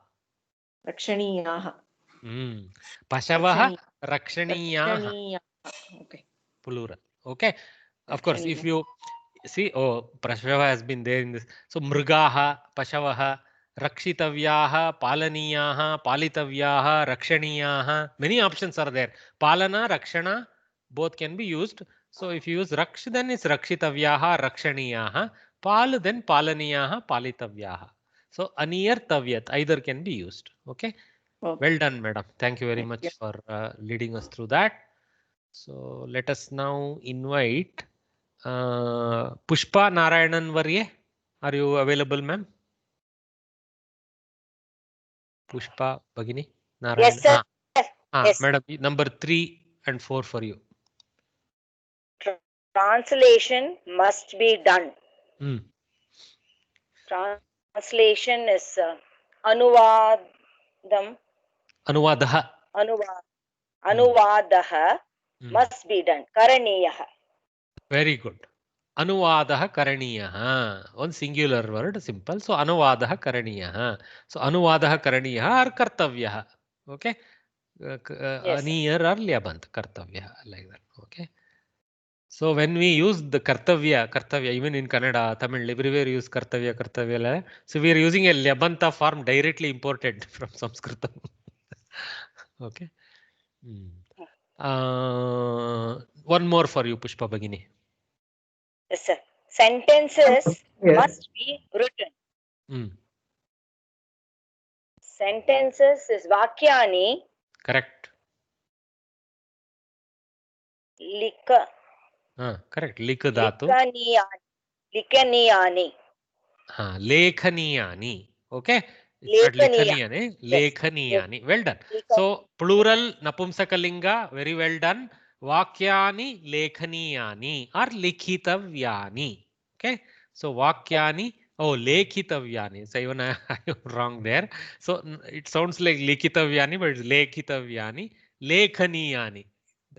Rakshaniyaha. Pashavaha Rakshaniyaha. Okay. Plural. Okay. Of course, if you see, Pashava has been there in this. So, Mrigaha, Pashavaha, Rakshitavyaha, Palaniyaha, Palitavyaha, Rakshaniyaha. Many options are there. Palana, Rakshana, both can be used. So, if you use Raksh, then it's Rakshitavyaha, Rakshaniyaha. Pal, then Palaniyaha, Palitavyaha. So, Aniyar, Tavyat, either can be used. Okay. Well done, madam. Thank you very much for leading us through that. So, let us now invite Pushpa Narayanan Varye. Are you available, ma'am? Pushpa Bhagini Narayanan. Yes, sir. Yes. Madam, number 3 and 4 for you. Translation must be done. Translation is anuvadam. Anuvadaha. Anuvadaha must be done. Karaniyaha. Very good. Anuvadaha karaniyaha. One singular word, simple. So anuvadaha karaniyaha. So anuvadaha karaniyaha or kartavyaha. Okay. Aniyar or lyabant kartavyaha, like that. Okay. So when we use the kartavya, even in Kannada, Tamil, everywhere use kartavya. So we are using a lyabanta form directly imported from Sanskrit. Okay. One more for you, Pushpa Bhagini. Yes, sir. Sentences must be written. Sentences is vakyani. Correct. Lika. Correct. Lika dhatu. Likaniyani. Lekhaniyani. Okay. It's not Lekhaniyani. Lekhaniyani. Well done. So plural napumsakalinga. Very well done. Vakyani lekhaniyani or likhitavyani. Okay. So vakyani. Oh, lekhitavyani. So even I am wrong there. So it sounds like likhitavyani, but it's lekhitavyani. Lekhaniyani.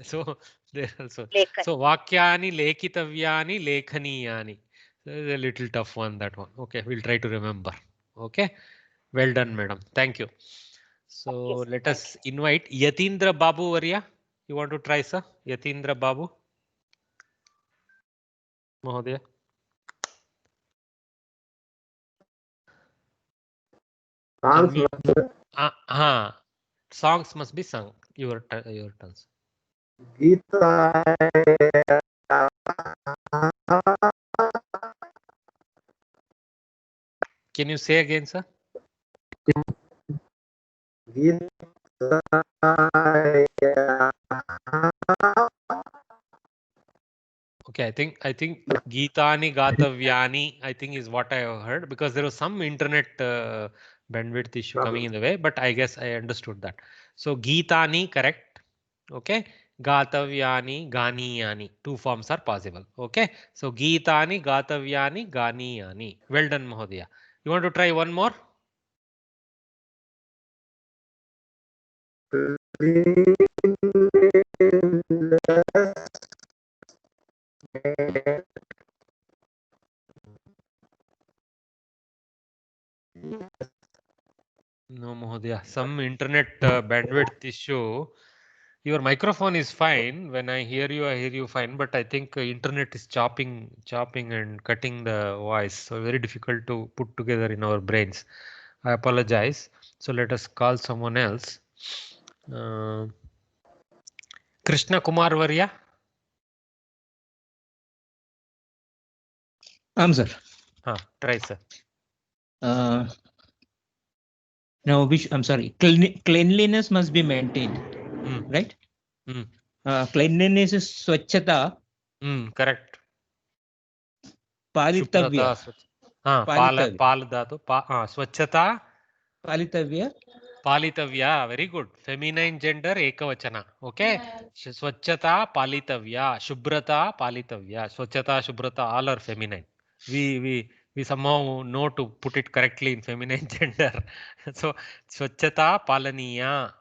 So there also. So vakyani lekhitavyani lekhaniyani. So it's a little tough one, that one. Okay, we'll try to remember. Okay. Well done, madam. Thank you. So let us invite Yatindra Babu Varya. You want to try, sir? Yatindra Babu. Mahodaya. Songs must be sung. Your turns. Gita. Can you say again, sir? Okay, I think Geetani Gatavyani, I think is what I have heard, because there was some internet bandwidth issue coming in the way, but I guess I understood that. So Geetani, correct. Okay. Gatavyani, Ganiyani. Two forms are possible. Okay. So Geetani, Gatavyani, Ganiyani. Well done, Mahodaya. You want to try one more? No, Mohodaya. Some internet bandwidth issue. Your microphone is fine. When I hear you fine. But I think internet is chopping and cutting the voice. So very difficult to put together in our brains. I apologize. So let us call someone else. Krishna Kumar Varya. Sir. Try, sir. Now, I'm sorry. Cleanliness must be maintained, right? Cleanliness is swachhata. Correct. Palitavya. Pal dhatu. Swachhata. Palitavya. Palitavya. Very good. Feminine gender ekavachana. Okay. Swachhata palitavya. Shubhrata palitavya. Swachhata, shubhrata, all are feminine. We somehow know to put it correctly in feminine gender. So swachhata palaniya.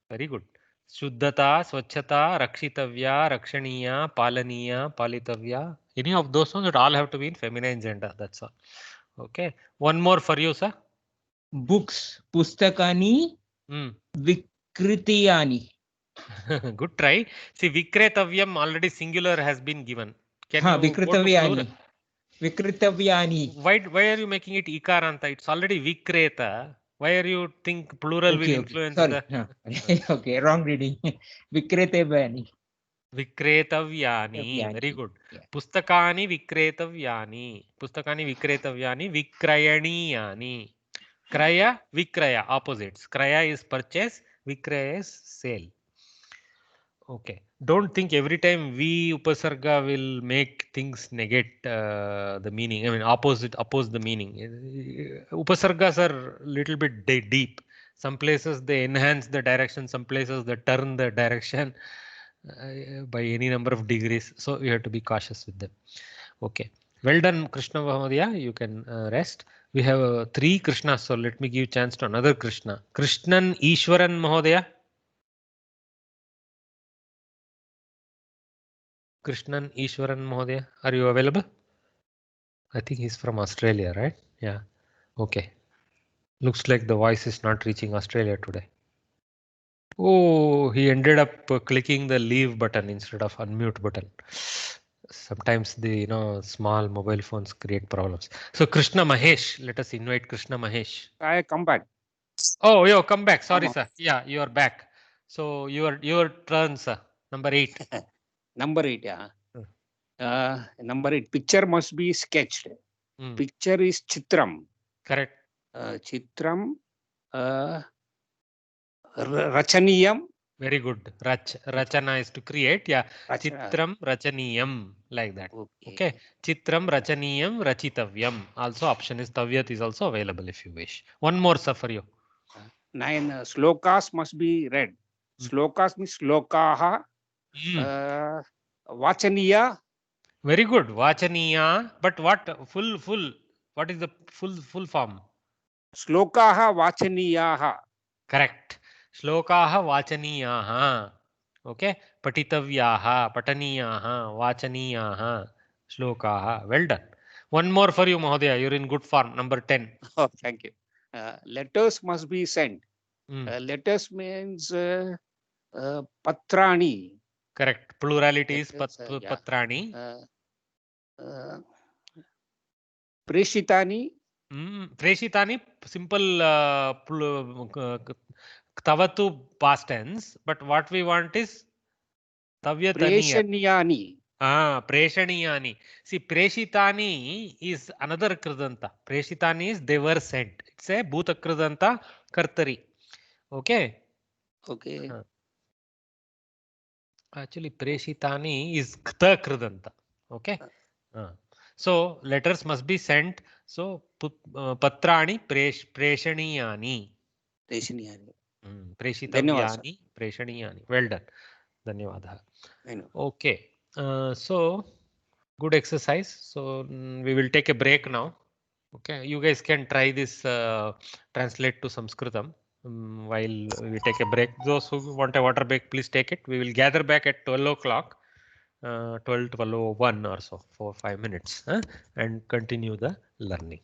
Very good. Shuddhata, swachhata, rakshitavya, rakshaniya, palaniya, palitavya. Any of those ones that all have to be in feminine gender. That's all. Okay. One more for you, sir. Books. Pustakani. Vikritiyani. Good try. See, Vikretavyam already singular has been given. Can you go to plural? Vikritavyani. Why are you making it ikaranta? It's already Vikreta. Why are you think plural will influence Sorry. the... Okay, wrong reading. Vikretavyani. Vikretavyani. Very good. Pustakani Vikretavyani. Pustakani Vikretavyani. Vikrayaniyani. Kraya, Vikraya. Opposites. Kraya is purchase. Vikraya is sale. Okay. Don't think every time we upasarga will make things negate the meaning. I mean, oppose the meaning. Upasargas are little bit deep. Some places they enhance the direction. Some places they turn the direction by any number of degrees. So you have to be cautious with them. Okay. Well done, Krishna Mahodaya. You can rest. We have 3 Krishnas. So let me give chance to another Krishna. Krishnan Ishwaran Mahodaya. Krishnan Ishwaran Mahodaya, are you available? I think he's from Australia, right? Yeah. Okay. Looks like the voice is not reaching Australia today. Oh, he ended up clicking the leave button instead of unmute button. Sometimes the small mobile phones create problems. So Krishna Mahesh, let us invite Krishna Mahesh. I come back. Oh, yo, come back. Sorry, sir. Yeah, you are back. So your turn, sir. Number 8. Number 8, yeah. Number 8, picture must be sketched. Picture is chitram. Correct. Chitram, rachaniyam. Very good. Rachana is to create. Yeah. Chitram rachaniyam, like that. Okay. Chitram rachaniyam rachitavyam. Also option is tavyat is also available if you wish. One more, sir, for you. 9, slokas must be read. Slokas means slokaha. Vachaniya. Very good. Vachaniya. But what full? What is the full form? Slokaha vachaniyaha. Correct. Shlokaha vachaniyaha. Okay. Patitavyaha, pataniyaha, vachaniyaha, shlokaha. Well done. One more for you, Mahodaya. You're in good form. Number 10. Oh, thank you. Letters must be sent. Letters means patrani. Correct. Plurality is patrani. Preshitani. Preshitani, simple tavatu past tense. But what we want is tavyataniya. Preshaniyani. Preshaniyani. See, Preshitani is another kridanta. Preshitani is they were sent. It's a bhuta kridanta kartari. Okay. Okay. Actually, Preshitani is kta kridanta. Okay. So letters must be sent. So patrani preshaniyani. Preshaniyani. Preshitavyani preshaniyani. Well done. Dhanyavadha. Okay. So good exercise. So we will take a break now. Okay. You guys can try this translate to Sanskritam while we take a break. Those who want a water break, please take it. We will gather back at 12 o'clock. 12:01 or so for 5 minutes and continue the learning.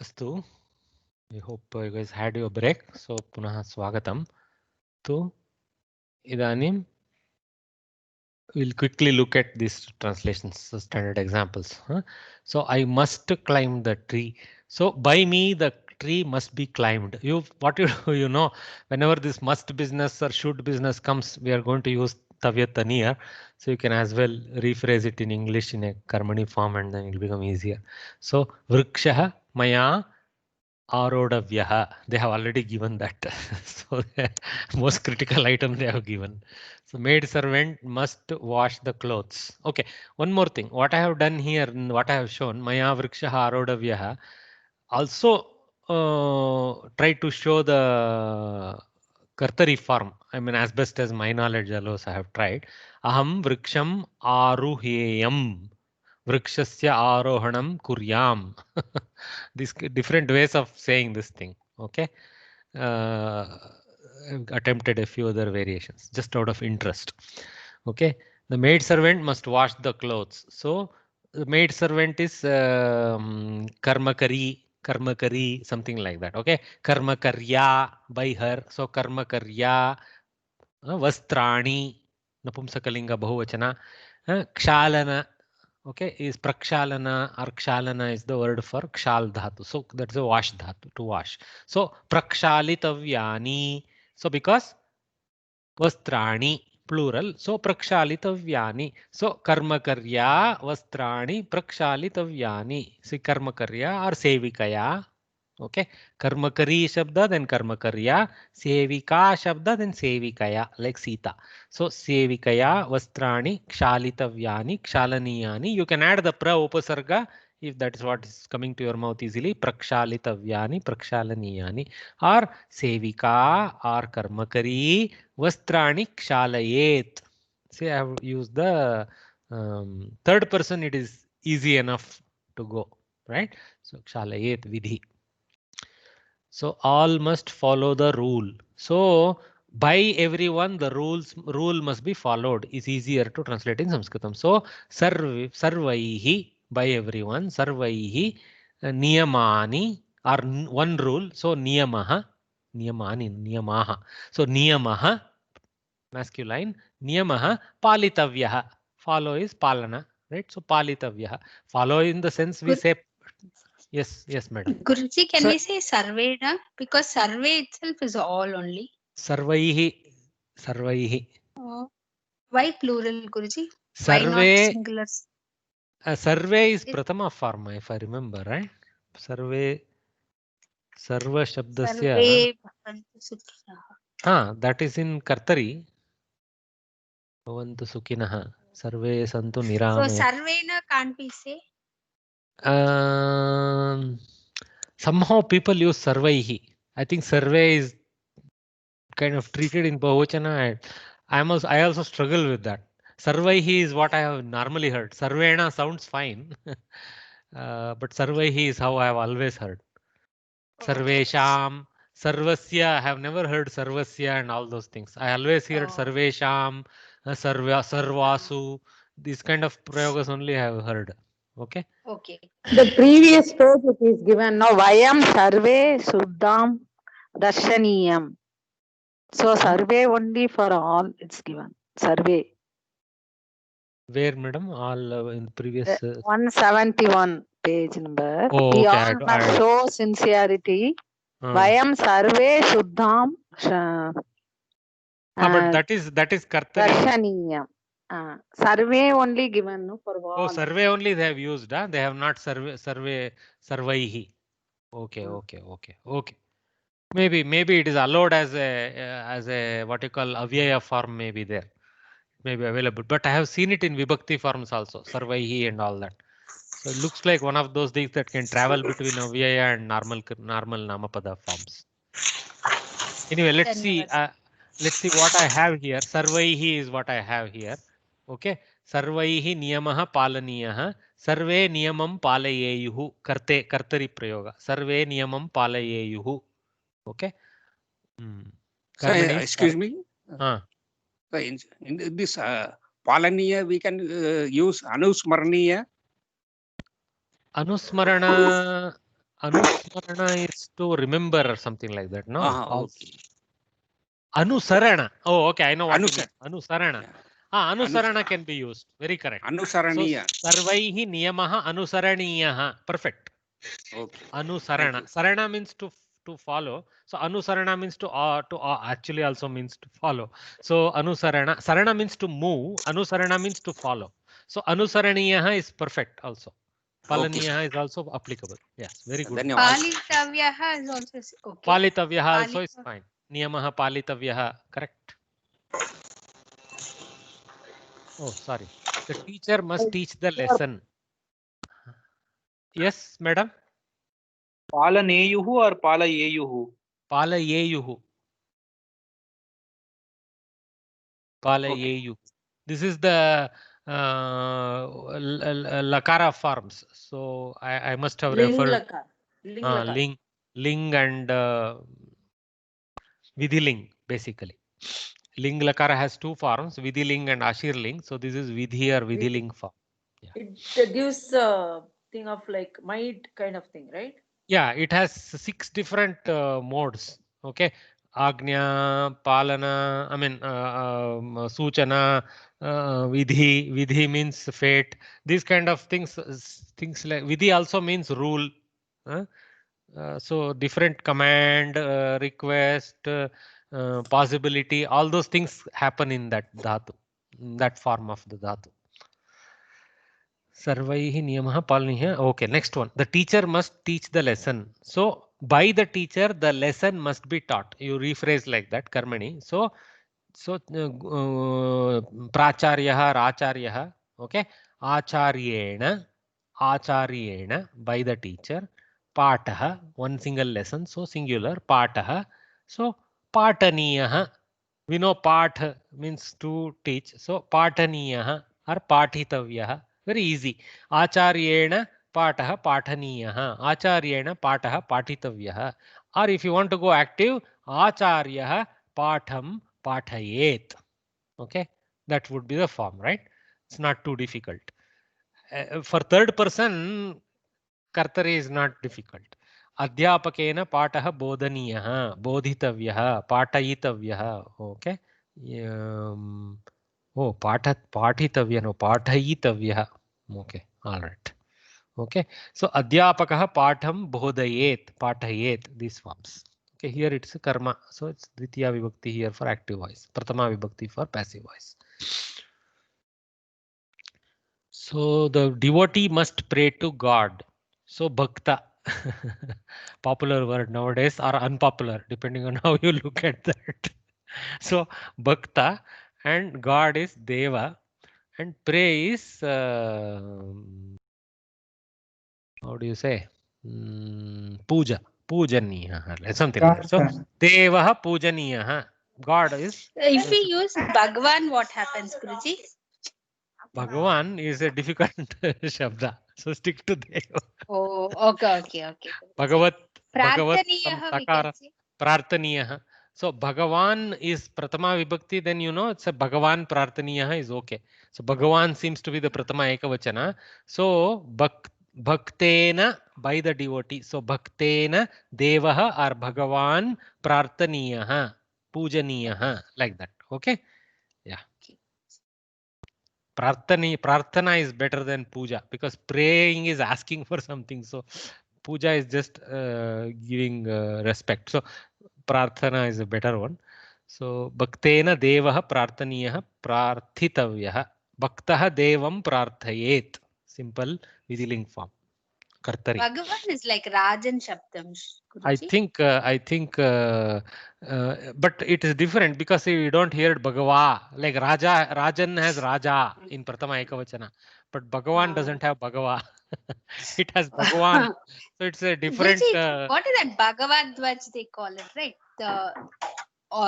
Astu. I hope you guys had your break. So punah swagatam. So idanim we'll quickly look at these translations, standard examples. So I must climb the tree. So by me the tree must be climbed. What you do, you know, whenever this must business or should business comes, we are going to use tavyataniya. So you can as well rephrase it in English in a karmani form and then it will become easier. So vrikshaha maya arodavyaha. They have already given that. So the most critical item they have given. So maid servant must wash the clothes. Okay, one more thing. What I have done here, what I have shown, maya vrikshaha arodavyaha, also try to show the kartari form. I mean, as best as my knowledge allows, I have tried. Aham vriksham aruheyam. Vrikshasya arohanam kuryam. These different ways of saying this thing. Okay. I've attempted a few other variations just out of interest. Okay. The maid servant must wash the clothes. So the maid servant is karmakari, something like that. Okay. Karmakarya by her. So karmakarya, vastrani, napumsakalinga bahuvachana, kshalana. Okay, is prakshalana or kshalana is the word for kshal dhatu. So that's a wash dhatu, to wash. So prakshalitavyaani. So because vastrani plural, so prakshalitavyaani. So karmakarya vastrani prakshalitavyaani. See karmakarya or sevikaya. Okay, karmakari shabda, then karmakarya, sevika shabda, then sevikaya, like Sita. So sevikaya vastrani kshalitavyaani kshalaniyani. You can add the pra upasarga if that is what is coming to your mouth easily. Prakshalitavyaani prakshalaniyani, or sevika or karmakari vastrani kshalayet. See, I have used the third person. It is easy enough to go, right? So kshalayet vidhi. So all must follow the rule. So by everyone, the rule must be followed is easier to translate in Sanskritam. So sarvaihi, by everyone, sarvaihi niyamani, or one rule. So niyamaha, niyamaha. So niyamaha, masculine, niyamaha palitavyaha. Follow is palana, right? So palitavyaha. Follow in the sense we say. Yes, madam. Guruji, can we say sarvena? Because survey itself is all only. Sarvaihi. Why plural, Guruji? Survey. Why not singular? Survey is Prathama form, if I remember, right? Survey. Sarva Shabdasya. That is in Kartari. Bhavantu Sukhinaha. Sarve Santu Nirame. So Sarvena can't be say? Somehow people use Sarvaihi. I think survey is kind of treated in Bahuvachana. I also struggle with that. Sarvaihi is what I have normally heard. Sarvena sounds fine. But Sarvaihi is how I have always heard. Sarvesham, Sarvasya. I have never heard Sarvasya and all those things. I always heard Sarvesham, Sarvasu. These kind of prayogas only I have heard. Okay. Okay. The previous page it is given now. Vayam sarve suddham darshaniyam. So survey only for all it's given. Survey. Where, madam? All in the previous 171 page number. Oh, we okay, all must show sincerity. Vayam sarve suddham. But that is Kartari. Darshaniyam. Survey only given no, for all. Oh, survey only they have used. They have not surveyhi. Okay. Maybe it is allowed as a what you call avyaya form. Maybe there, maybe available. But I have seen it in vibhakti forms also, sarvaihi and all that. So it looks like one of those things that can travel between avyaya and normal namapada forms. Anyway, let's see. Let's see what I have here. Sarvaihi is what I have here. Okay. Sarvaihi niyamaha palaniyaha. Sarve niyamam palayeyuhu. Kartari prayoga. Sarve niyamam palayeyuhu. Okay. Excuse me. In this palaniya, we can use anusmaraniya. Anusmarana. Anusmarana is to remember or something like that, no? Okay. Anusarana. Oh, okay, I know what you mean. Anusarana. Yeah. Anusarana can be used. Very correct. Anusaraniya. So, sarvaihi niyamaha anusaraniyaha. Perfect. Okay. Anusarana. Sarana means to follow. So anusarana means to actually also means to follow. So anusarana. Sarana means to move. Anusarana means to follow. So anusaraniyaha is perfect also. Palaniyaha is also applicable. Yes, very good. Palitavyaha is also okay. Palitavyaha also is fine. Niyamaha palitavyaha. Correct. Oh, sorry. The teacher must teach the lesson. Yes, madam. Palaneyuhu or palayeyuhu? Palayeyuhu. Palayeyu. This is the lakara forms. So I must have referred ling and vidhiling basically. Ling lakara has two forms, vidhiling and ashirling. So this is vidhi or vidhiling form. Yeah. It gives a thing of like might kind of thing, right? Yeah, it has 6 different modes. Okay. Agnya, Palana, I mean, Suchana, Vidhi. Vidhi means fate. These kind of things like Vidhi also means rule. So different command, request, possibility, all those things happen in that dhatu, in that form of the dhatu. Sarvaihi niyamaha palaniha. Okay, next one. The teacher must teach the lesson. So by the teacher, the lesson must be taught. You rephrase like that, karmani. So pracharyaha, racharyaha. Okay, acharyena by the teacher. Pataha, one single lesson. So singular. Pataha. So pataniyaha. We know path means to teach. So pataniyaha or pathitavyaha. Very easy. Acharyena patah pathaniyah. Acharyena patah patitavyah. Or if you want to go active, acharyah patham pathayet. Okay, that would be the form, right? It's not too difficult. For third person, kartari is not difficult. Adhyapakena patah bodhaniyah, bodhitavyah, patayitavyah. Okay. Oh, pathitavya, no, pathayitavyah. Okay, all right. Okay, so adhyapakah patham bodhayet, pathayet, these forms. Okay, here it's a karma, so it's dvitiya vibhakti here for active voice, prathama vibhakti for passive voice. So the devotee must pray to God. So bhakta, popular word nowadays or unpopular, depending on how you look at that. So bhakta and God is deva and pray is how do you say? Puja, pujaniya, something like that. So devaha pujaniya. God is. If we use Bhagwan, what happens, Guruji? Bhagavan is a difficult shabda, so stick to Deva. Oh, okay. Bhagavat Prarthaniyaha, we can say. Prarthaniyaha. So Bhagavan is Prathama Vibhakti, then you know it's a Bhagavan Prarthaniyaha is okay. So Bhagavan seems to be the Prathama Ekavachana. So Bhaktena by the devotee. So Bhaktena Devaha or Bhagavan Prarthaniyaha, Pujaniyaha, like that. Okay. Yeah. Prarthana is better than puja because praying is asking for something. So puja is just giving respect. So prarthana is a better one. So bhaktena devaha prarthaniyah prarthitavyah. Bhaktaha devam prarthayet. Simple vidhiling form. Kartari. Bhagavan is like Rajan Shabdam. I think, but it is different because you don't hear Bhagava. Like Rajan has Raja in Prathama Ekavachana, but Bhagavan doesn't have Bhagava. It has Bhagavan. So it's a different. What is that Bhagavad Dvaj they call it, right? The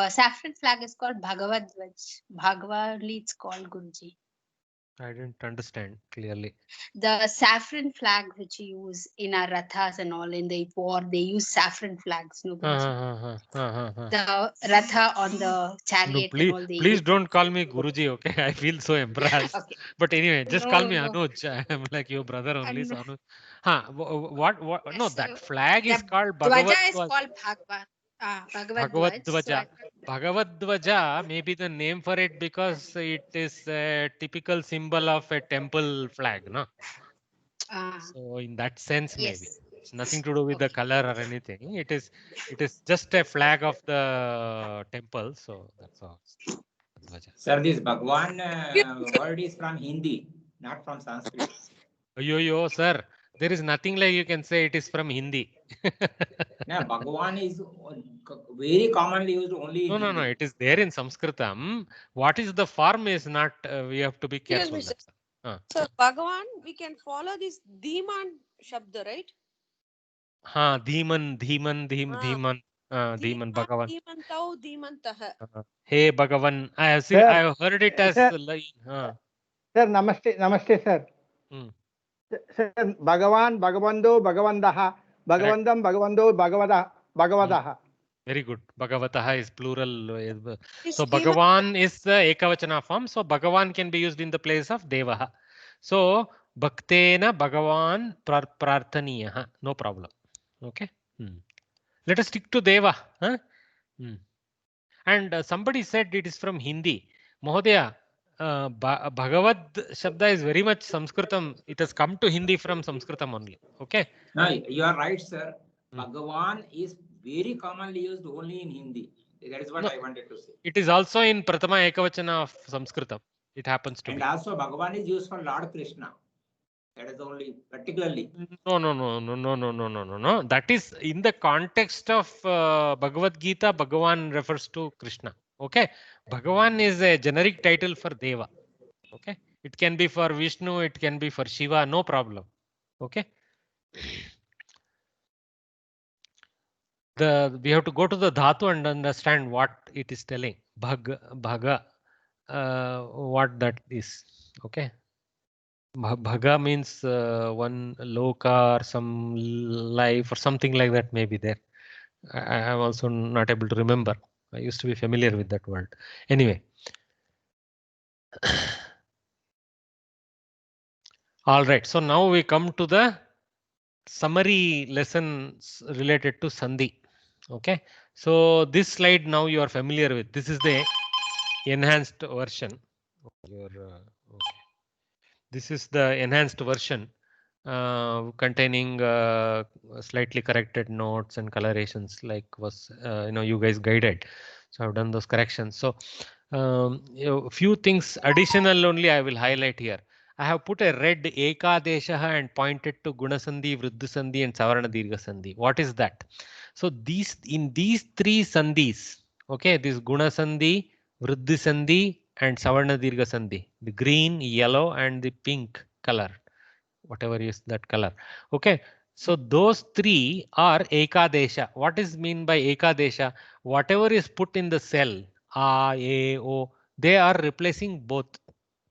saffron flag is called Bhagavad Dvaj. Bhagavali it's called, Guruji. I didn't understand clearly. The saffron flag which you use in our rathas and all in the war, they use saffron flags. No, Guruji. The ratha on the No, chariot and all. They please use don't call me Guruji, okay? I feel so embarrassed. Okay. But anyway, just No, call me no. Anuj. I am like your brother only, And so Anuj. What? No, so that flag is the called dwaja Bhagavad is called Bhagavad Bhagavad Dwaj. So Dwaja. Bhagavad Dwaja may be the name for it because it is a typical symbol of a temple flag, no? So in that sense, maybe yes. it's nothing to do with the color or anything. It is just a flag of the temple. So that's all. Dwaja. Sir, this Bhagwan word is from Hindi, not from Sanskrit. Yo, sir, there is nothing like you can say it is from Hindi. No, Bhagwan is very commonly used only in No, Hindi. it is there in Sanskritam. What is the form is not, we have to be Excuse careful. me, sir. That's So Bhagavan, we can follow this Dhiman Shabda, right? Dhiman, Dhiman, Dhiman, Bhagavan. Dhimantau, Dhimantah. Hey, Bhagavan. I have seen, Sir, I have heard it as sir, line. sir, namaste, sir. Sir, Bhagavan, Bhagavando, Bhagavandaha, Bhagavandam, Bhavando, Bhagavadaha. Very good. Bhagavataha is plural. So Is Bhagavan is the Ekavachana form. So Bhagavan can be used in the place of Devaha. So Bhaktena Bhagavan Prarthaniyaha. No problem. Okay. Let us stick to Deva. Huh? And somebody said it is from Hindi. Mahodaya, Bhagavad Shabda is very much Sanskritam. It has come to Hindi from Sanskritam only. Okay. No, you are right, sir. Bhagavan is very commonly used only in Hindi. That is what I wanted to say. It is also in Prathama Ekavachana of Sanskritam. It happens to be. And also Bhagavan is used for Lord Krishna. That is only particularly. No. That is in the context of Bhagavad Gita, Bhagavan refers to Krishna. Okay. Bhagavan is a generic title for Deva. Okay. It can be for Vishnu, it can be for Shiva, no problem. Okay. We have to go to the dhatu and understand what it is telling. Bhaga, what that is. Okay. Bhaga means one loka or some life or something like that may be there. I am also not able to remember. I used to be familiar with that word. Anyway. All right. So now we come to the summary lessons related to Sandhi. Okay. So this slide now you are familiar with. This is the enhanced version. This is the enhanced version containing slightly corrected notes and colorations like was you guys guided. So I've done those corrections. So a few things additional only I will highlight here. I have put a red Ekadeshaha and pointed to Gunasandhi, Vriddhisandhi and Savarna Dirgha Sandhi. What is that? So in these three Sandhis, okay, this Gunasandhi, Vriddhisandhi and Savarna Dirgha Sandhi, the green, yellow and the pink color, whatever is that color. Okay, so those three are Ekadesha. What is mean by Ekadesha? Whatever is put in the cell, A, E, O, they are replacing both.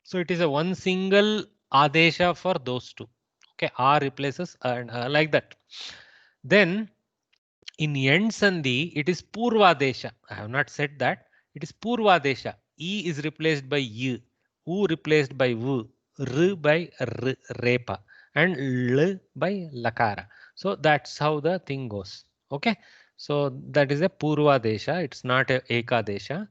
So it is a one single Adesha for those two. Okay, A replaces and like that. Then in End Sandhi, it is Purvadesha. I have not said that. It is Purvadesha. E is replaced by Y, U replaced by V, R by R, Repa, and L by Lakara. So that's how the thing goes. Okay. So that is a Purvadesha. It's not a Ekadesha.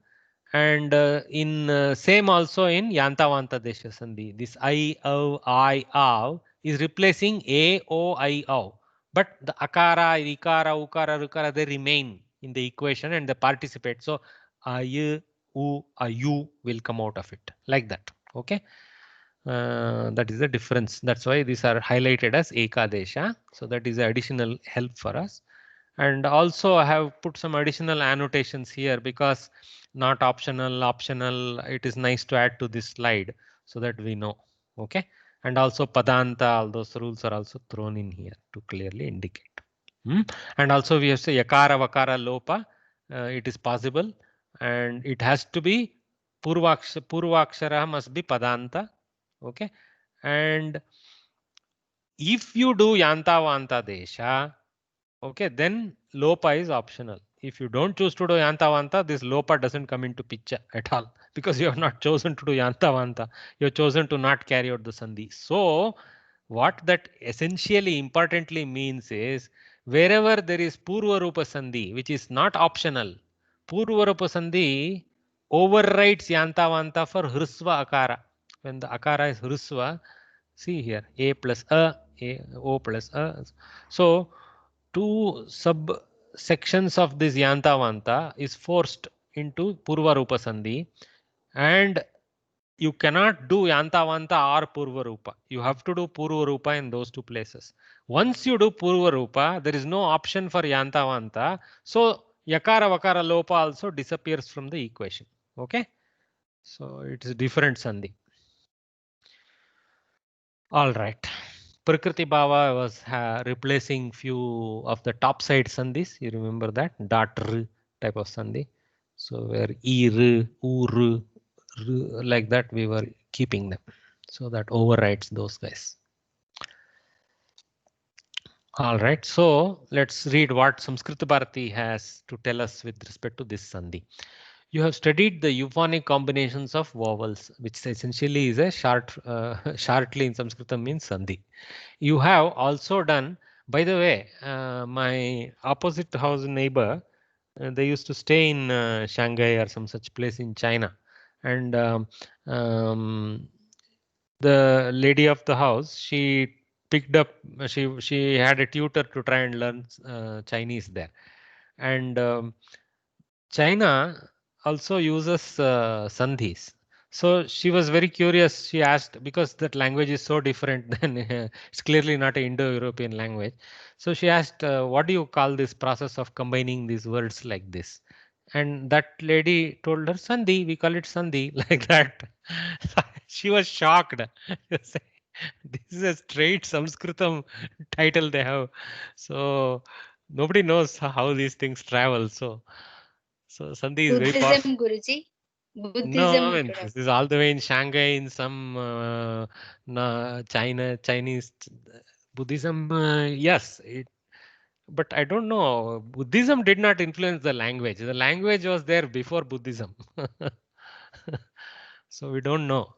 And in same also in Yantavanta Desha Sandhi. This I, O, I, Av is replacing A, O, I, Av. But the akara, ikara, ukara, rukara, they remain in the equation and they participate. So a, u, a, u will come out of it like that. Okay. That is the difference. That's why these are highlighted as Ekadesha. So that is additional help for us. And also I have put some additional annotations here because not optional. It is nice to add to this slide so that we know. Okay. And also Padanta, all those rules are also thrown in here to clearly indicate. And also we have to say Yakara, Vakara, Lopa. It is possible and it has to be Purvakshara must be Padanta. Okay, and if you do yanta vanta desha, okay, then lopa is optional. If you don't choose to do yanta vanta, this lopa doesn't come into picture at all, because you have not chosen to do yanta vanta. You have chosen to not carry out the sandhi. So what that essentially importantly means is, wherever there is purva rupa sandhi, which is not optional, purva rupa sandhi overrides yanta vanta for hrisva akara. When the akara is hrisva, see here, a plus a, o plus a. So two subsections of this yanta vanta is forced into purva rupa sandhi, and you cannot do yanta vanta or purva rupa. You have to do purva rupa in those two places. Once you do purva rupa, there is no option for yanta vanta. So yakara vakara lopa also disappears from the equation. Okay, so it is different sandhi. All right. Prakriti Bhava was replacing few of the top side sandhis. You remember that? Dot r type of sandhi. So where e, r, u, r, like that we were keeping them. So that overrides those guys. All right. So let's read what Samskrita Bharati has to tell us with respect to this sandhi. You have studied the euphonic combinations of vowels, which essentially is a shortly in Sanskrit means sandhi. You have also done, by the way, my opposite house neighbor, they used to stay in Shanghai or some such place in China, and the lady of the house, she picked up, she had a tutor to try and learn Chinese there, and China also uses sandhis. So she was very curious. She asked, because that language is so different, then it's clearly not an Indo-European language. So she asked, what do you call this process of combining these words like this? And that lady told her, sandhi, we call it sandhi, like that. She was shocked. This is a straight Sanskritam title they have. So nobody knows how these things travel. So sandhi is very powerful. Buddhism, Guruji. Buddhism. No, I mean, this is all the way in Shanghai, in some Chinese Buddhism. Yes, but I don't know. Buddhism did not influence the language. The language was there before Buddhism. So we don't know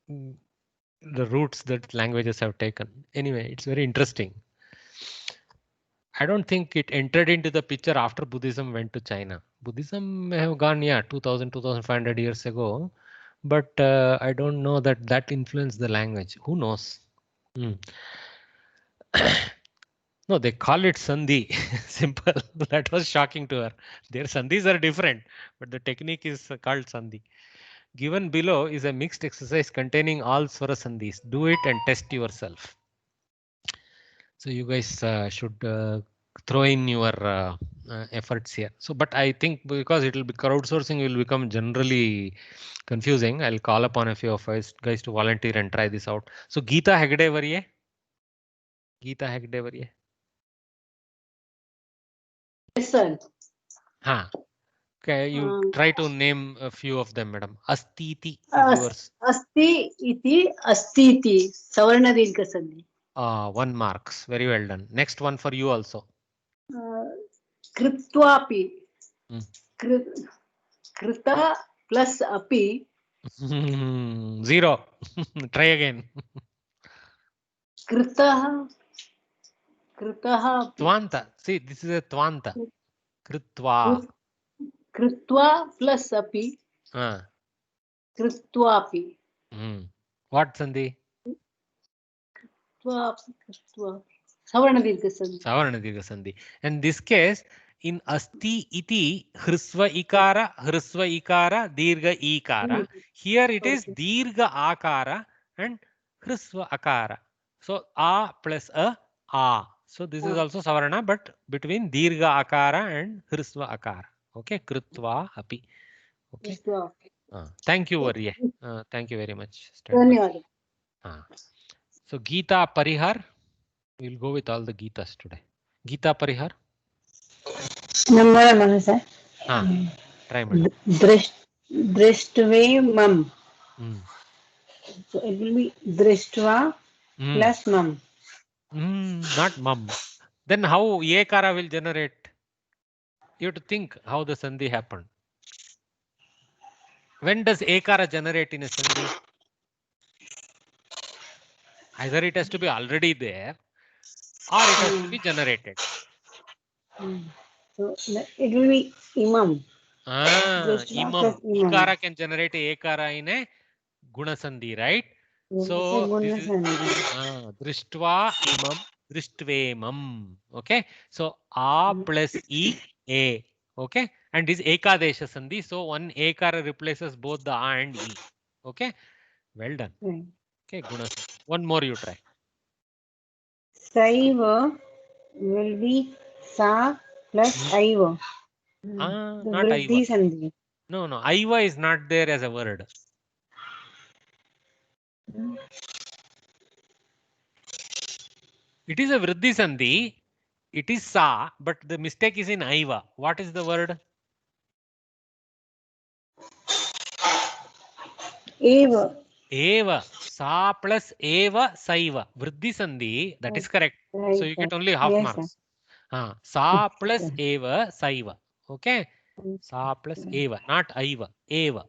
the routes that languages have taken. Anyway, it's very interesting. I don't think it entered into the picture after Buddhism went to China. Buddhism may have gone, 2000, 2500 years ago, but I don't know that that influenced the language. Who knows? No, they call it sandhi. Simple. That was shocking to her. Their sandhis are different, but the technique is called sandhi. Given below is a mixed exercise containing all swara sandhis. Do it and test yourself. So you guys should throw in your efforts here. So, but I think because it will be crowdsourcing, will become generally confusing. I'll call upon a few of us guys to volunteer and try this out. So Geeta Hegde variye. Geeta Hegde variye. Yes, sir. Okay, you try to name a few of them, madam. Astiti is yours. Asti iti, astiti. Savarna dirgha sandhi. 1 marks. Very well done. Next one for you also. Kritvapi. Krita plus api. 0. Try again. Kritaha. Tvanta. See, this is a tvanta. Kritva. Kritva plus api. Kritvapi. What sandhi? Savarna dirgha sandhi. Savarna dirgha sandhi. In this case, in asti iti hrisva ikara, dirgha ikara. Here it is dirgha akara and hrisva akara. So a plus a. So this is also savarna, but between dirgha akara and hrisva akara. Okay, kritva api. Okay. Thank you, Varye. Thank you very much. So Geeta Parihar. We'll go with all the Geetas today. Geeta Parihar. Namara sir. Try madam. Drishtve mam. So it will be Drishtva plus mum. Not mum. Then how ekara will generate? You have to think how the sandhi happened. When does ekara generate in a sandhi? Either it has to be already there or it has to be generated. So it will be imam. Imam. Ikara can generate ekara in a guna sandhi, right? So this is drishtva imam dristvemam. Okay. So a plus a. Okay. And this ekadesha sandhi. So one ekara replaces both the a and e. Okay. Well done. Okay. Guna sandhi. One more you try. Saiva will be sa plus aiva. Not aiva. No, aiva is not there as a word. It is a vriddhi sandhi. It is sa, but the mistake is in aiva. What is the word? Eva. Eva. Sa plus eva saiva. Vriddhi sandhi. That is correct. So you get only half marks. Sa plus eva saiva. Okay. Sa plus eva, not aiva. Eva.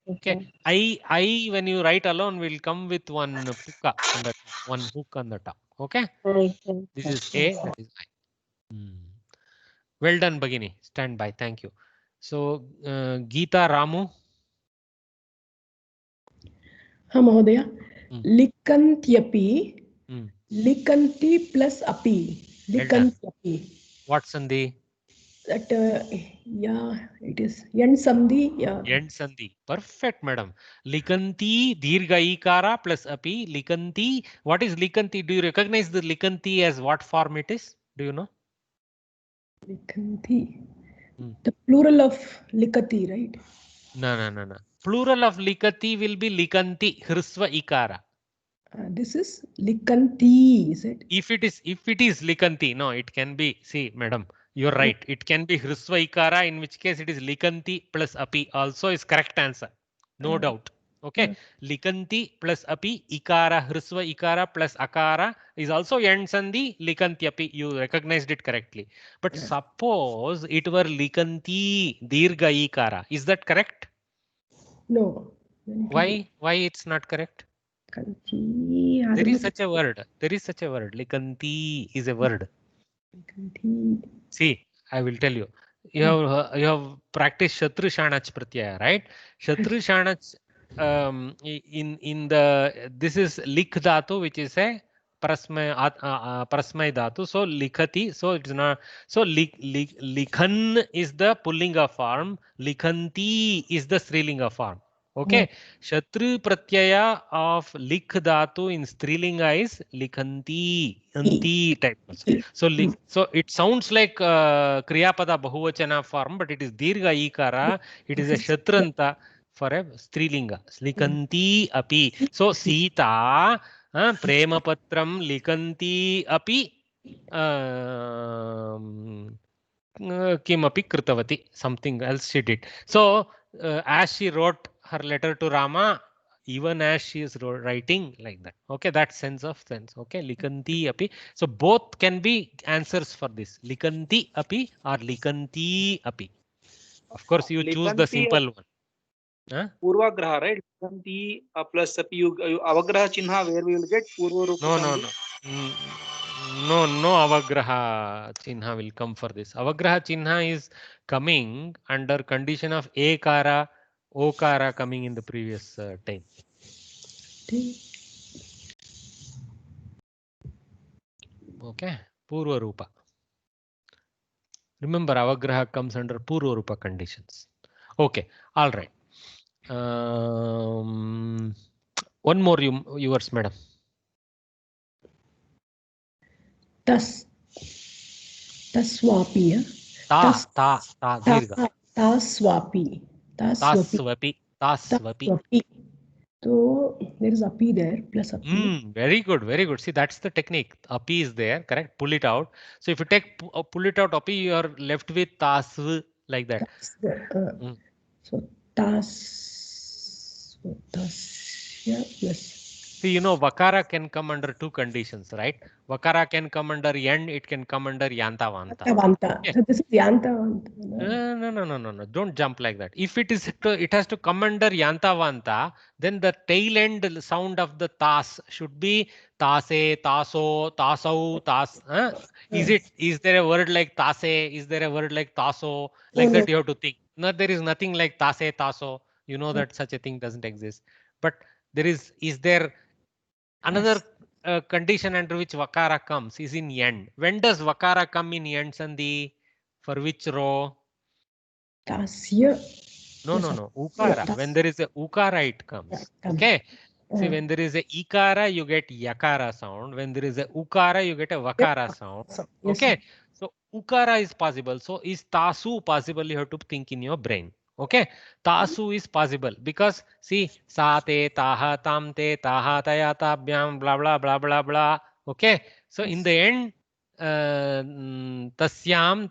Okay. I when you write alone will come with one puka on the top, one hook on the top. Okay. This is A. That is I. Well done, Bhagini. Stand by. Thank you. So, Geeta Ramu. Mahodaya. Likantyapi. Likanti plus api. Likantyapi. What sandhi? That yeah, it is Yen sandhi. Yeah. Yen sandhi. Perfect, madam. Likanti dirgha ikara plus api. Likanti. What is likanti? Do you recognize the likanti as what form it is? Do you know? Likanti. The plural of likati, right? No. Plural of likati will be likanti, hrisva ikara. This is likanti, is it? If it is likanti, no, it can be, see, madam, you're right. It can be hrisva ikara, in which case it is likanti plus api also is correct answer. No doubt. Okay. Likanti plus api, ikara, hrisva ikara plus akara is also yen sandhi, likanti api. You recognized it correctly. But suppose it were likanti dirgha ikara. Is that correct? No. Why? Why it's not correct? There is such a word. There is such a word. Likanti is a word. See, I will tell you. You have practiced Shatru Shanach Pratyaya, right? Shatru Shanach in the this is lik dhatu, which is a prasmay dhatu. So likhati. So it is not. So likhan is the pullinga form. Likhanti is the strilinga form. Okay. Shatru Pratyaya of lik dhatu in strilinga is likhanti, anti type. So it sounds like kriyapada bahuvachana form, but it is dirgha ikara. It is a shatranta for a strilinga. Likanti api. So Sita prema patram likanti api kimapi kritavati. Something else she did. So as she wrote her letter to Rama, even as she is writing like that. Okay, that sense of sense. Okay, likanti api. So both can be answers for this. Likanti api or likanti api. Of course, you choose the simple one. Purvagraha, right? Likanti plus api. You avagraha chinha, where we will get purva rupa. No avagraha chinha will come for this. Avagraha chinha is coming under condition of ekara, okara coming in the previous time. Okay, Purva Rupa. Remember, avagraha comes under Purva Rupa conditions. Okay, all right. One more yours, madam. Taswapi. Taswapi. So there is api there plus api. Very good, very good. See, that's the technique. Api is there, correct? Pull it out. So if you take pull it out api, you are left with tasv like that. So tas. Plus. See, you know, Vakara can come under two conditions, right? Vakara can come under Yen, it can come under Yantavanta. Yantavanta. So this is Yantavanta. No. Don't jump like that. If it is it has to come under Yantavanta, then the tail end sound of the tas should be tase, taso, tasau, tas. Is there a word like tase? Is there a word like taso? Like that you have to think. No, there is nothing like tase, taso. You know that such a thing doesn't exist. But there is there another condition under which Vakara comes is in end. When does Vakara come in end, Sandhi? For which row? Tasya. No. Ukara. When there is a Ukara, it comes. Okay. See, when there is a Ikara, you get Yakara sound. When there is a Ukara, you get a Vakara sound. Okay. So Ukara is possible. So is Tasu possible? You have to think in your brain. Okay. Tasu is possible because see, sa te, taha, tam te, taha, taya, tabhyam, blah, blah, blah, blah, blah. Okay. So in the end, tasyam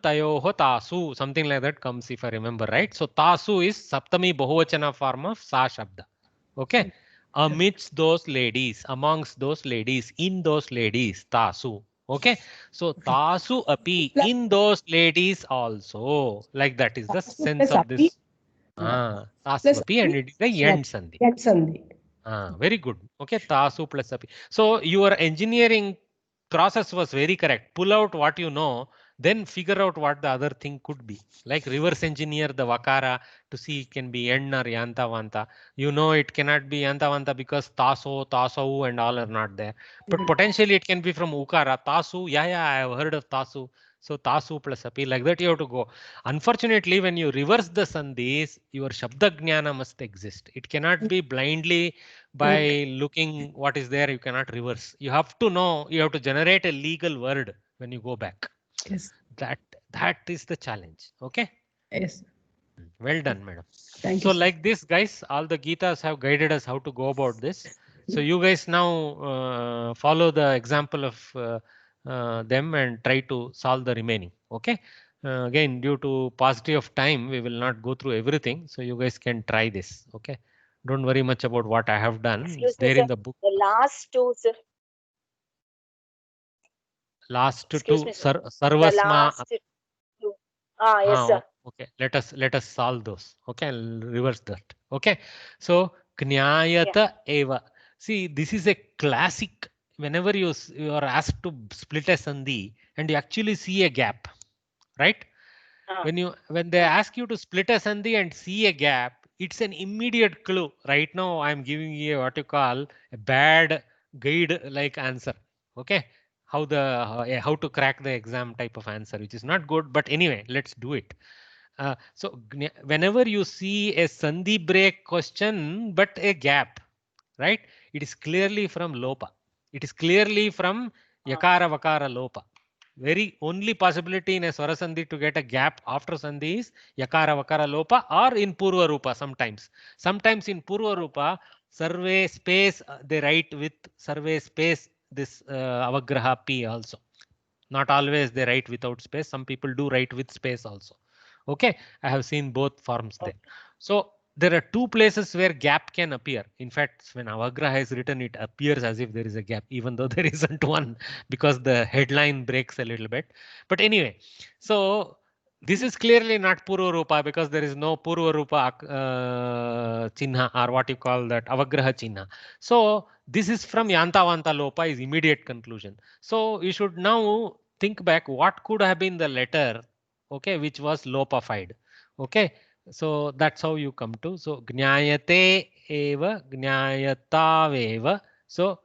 tayoho tasu, something like that comes if I remember right. So tasu is saptami bahuvachana form of sa shabda. Okay. Amidst those ladies, amongst those ladies, in those ladies, tasu. Okay. So tasu api, in those ladies also. Like that is the sense of this. Tasu api and it is the end sandhi. End sandhi. Very good. Okay. Tasu plus api. So your engineering process was very correct. Pull out what you know, then figure out what the other thing could be. Like reverse engineer the Vakara to see it can be Yen or Yantavanta. You know it cannot be Yantavanta because Taso, Tasau and all are not there. But potentially it can be from Ukara. Tasu, yeah, I have heard of Tasu. So Tasu plus Api, like that you have to go. Unfortunately, when you reverse the Sandhis, your Shabda Jnana must exist. It cannot be blindly by looking what is there, you cannot reverse. You have to know, you have to generate a legal word when you go back. Yes. That is the challenge. Okay. Yes. Well done, madam. Thank so you. So like this, guys, all the Gitas have guided us how to go about this. So you guys now follow the example of them and try to solve the remaining. Okay. Again, due to paucity of time, we will not go through everything. So you guys can try this. Okay. Don't worry much about what I have done. It's there in the book. The last two, sir. Last two, Sir. Sarvasma. The last two. Yes, sir. Okay, let us solve those. Okay, I'll reverse that. Okay, so Knyayata eva. See, this is a classic. Whenever you are asked to split a sandhi and you actually see a gap, right? When they ask you to split a sandhi and see a gap, it's an immediate clue. Right now, I'm giving you what you call a bad guide like answer. Okay, how to crack the exam type of answer, which is not good. But anyway, let's do it. So whenever you see a sandhi break question, but a gap, right? It is clearly from lopa. It is clearly from yakara vakara lopa. Very only possibility in a swara sandhi to get a gap after sandhi is yakara vakara lopa or in purva rupa sometimes. Sometimes in purva rupa, survey space they write with survey space this avagraha p also. Not always they write without space. Some people do write with space also. Okay, I have seen both forms there. So there are two places where gap can appear. In fact, when avagraha is written, it appears as if there is a gap, even though there isn't one because the headline breaks a little bit. But anyway, so this is clearly not Purva Rupa because there is no Purva Rupa Chinha or what you call that avagraha Chinha. So this is from Yantavanta Lopa is immediate conclusion. So you should now think back what could have been the letter, okay, which was lopified. Okay, so that's how you come to. So Gnyayate eva, Gnyayataveva. So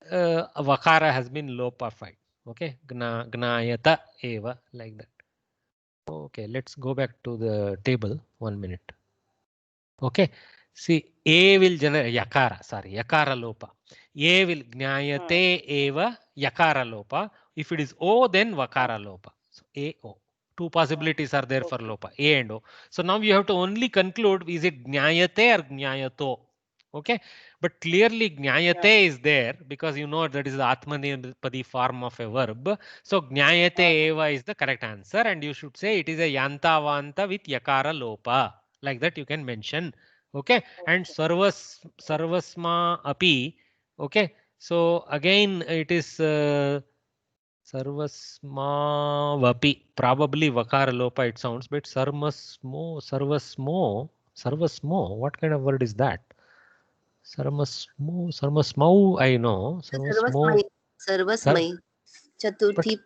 Vakara has been lopified. Okay, Gnayata eva, like that. Okay, let's go back to the table. 1 minute. Okay, see, A will generate yakara, sorry, yakara lopa. A will Gnyayate eva, yakara lopa. If it is O, then Vakara lopa. So A, O. Two possibilities are there for lopa, A and O. So now you have to only conclude, is it Gnyayate or Gnyayato? Okay, but clearly Gnayate is there because you know that is the Atmanipadi form of a verb. So Gnayate eva is the correct answer and you should say it is a Yantavanta with Yakara lopa. Like that you can mention Okay, and sarvasma api. Okay, so again it is sarvasma vapi. Probably vakara lopa it sounds, but sarvasmo. What kind of word is that? Sarvasmau. I know sarvasmo. Sarvasmai. Chaturthi.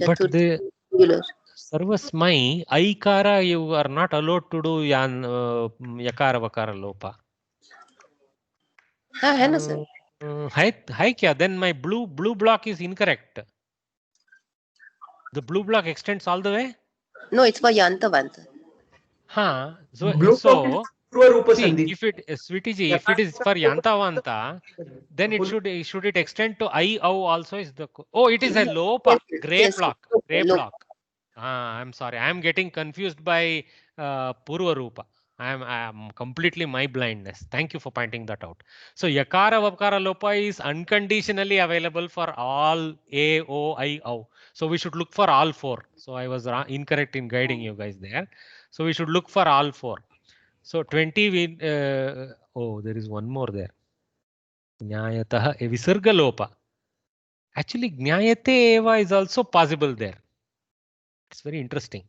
But the Singular. sarvasmai aikara you are not allowed to do yakara vakara lopa. हाँ है ना sir. Hai kya? Then my blue block is incorrect. The blue block extends all the way. No, it's for Yanta Vanta. So see, if it Sweetie ji, if it is for Yantavanta, then should it extend to I au also is the it is a lopa gray block. I'm sorry, I am getting confused by Purva Rupa. I am completely my blindness. Thank you for pointing that out. So Yakara Vakara Lopa is unconditionally available for all A, O, I, O. So we should look for all four. So I was incorrect in guiding you guys there. So we should look for all four. So 20 there is one more there. Jnayataha Visarga Lopa. Actually, Jnayate Eva is also possible there. It's very interesting.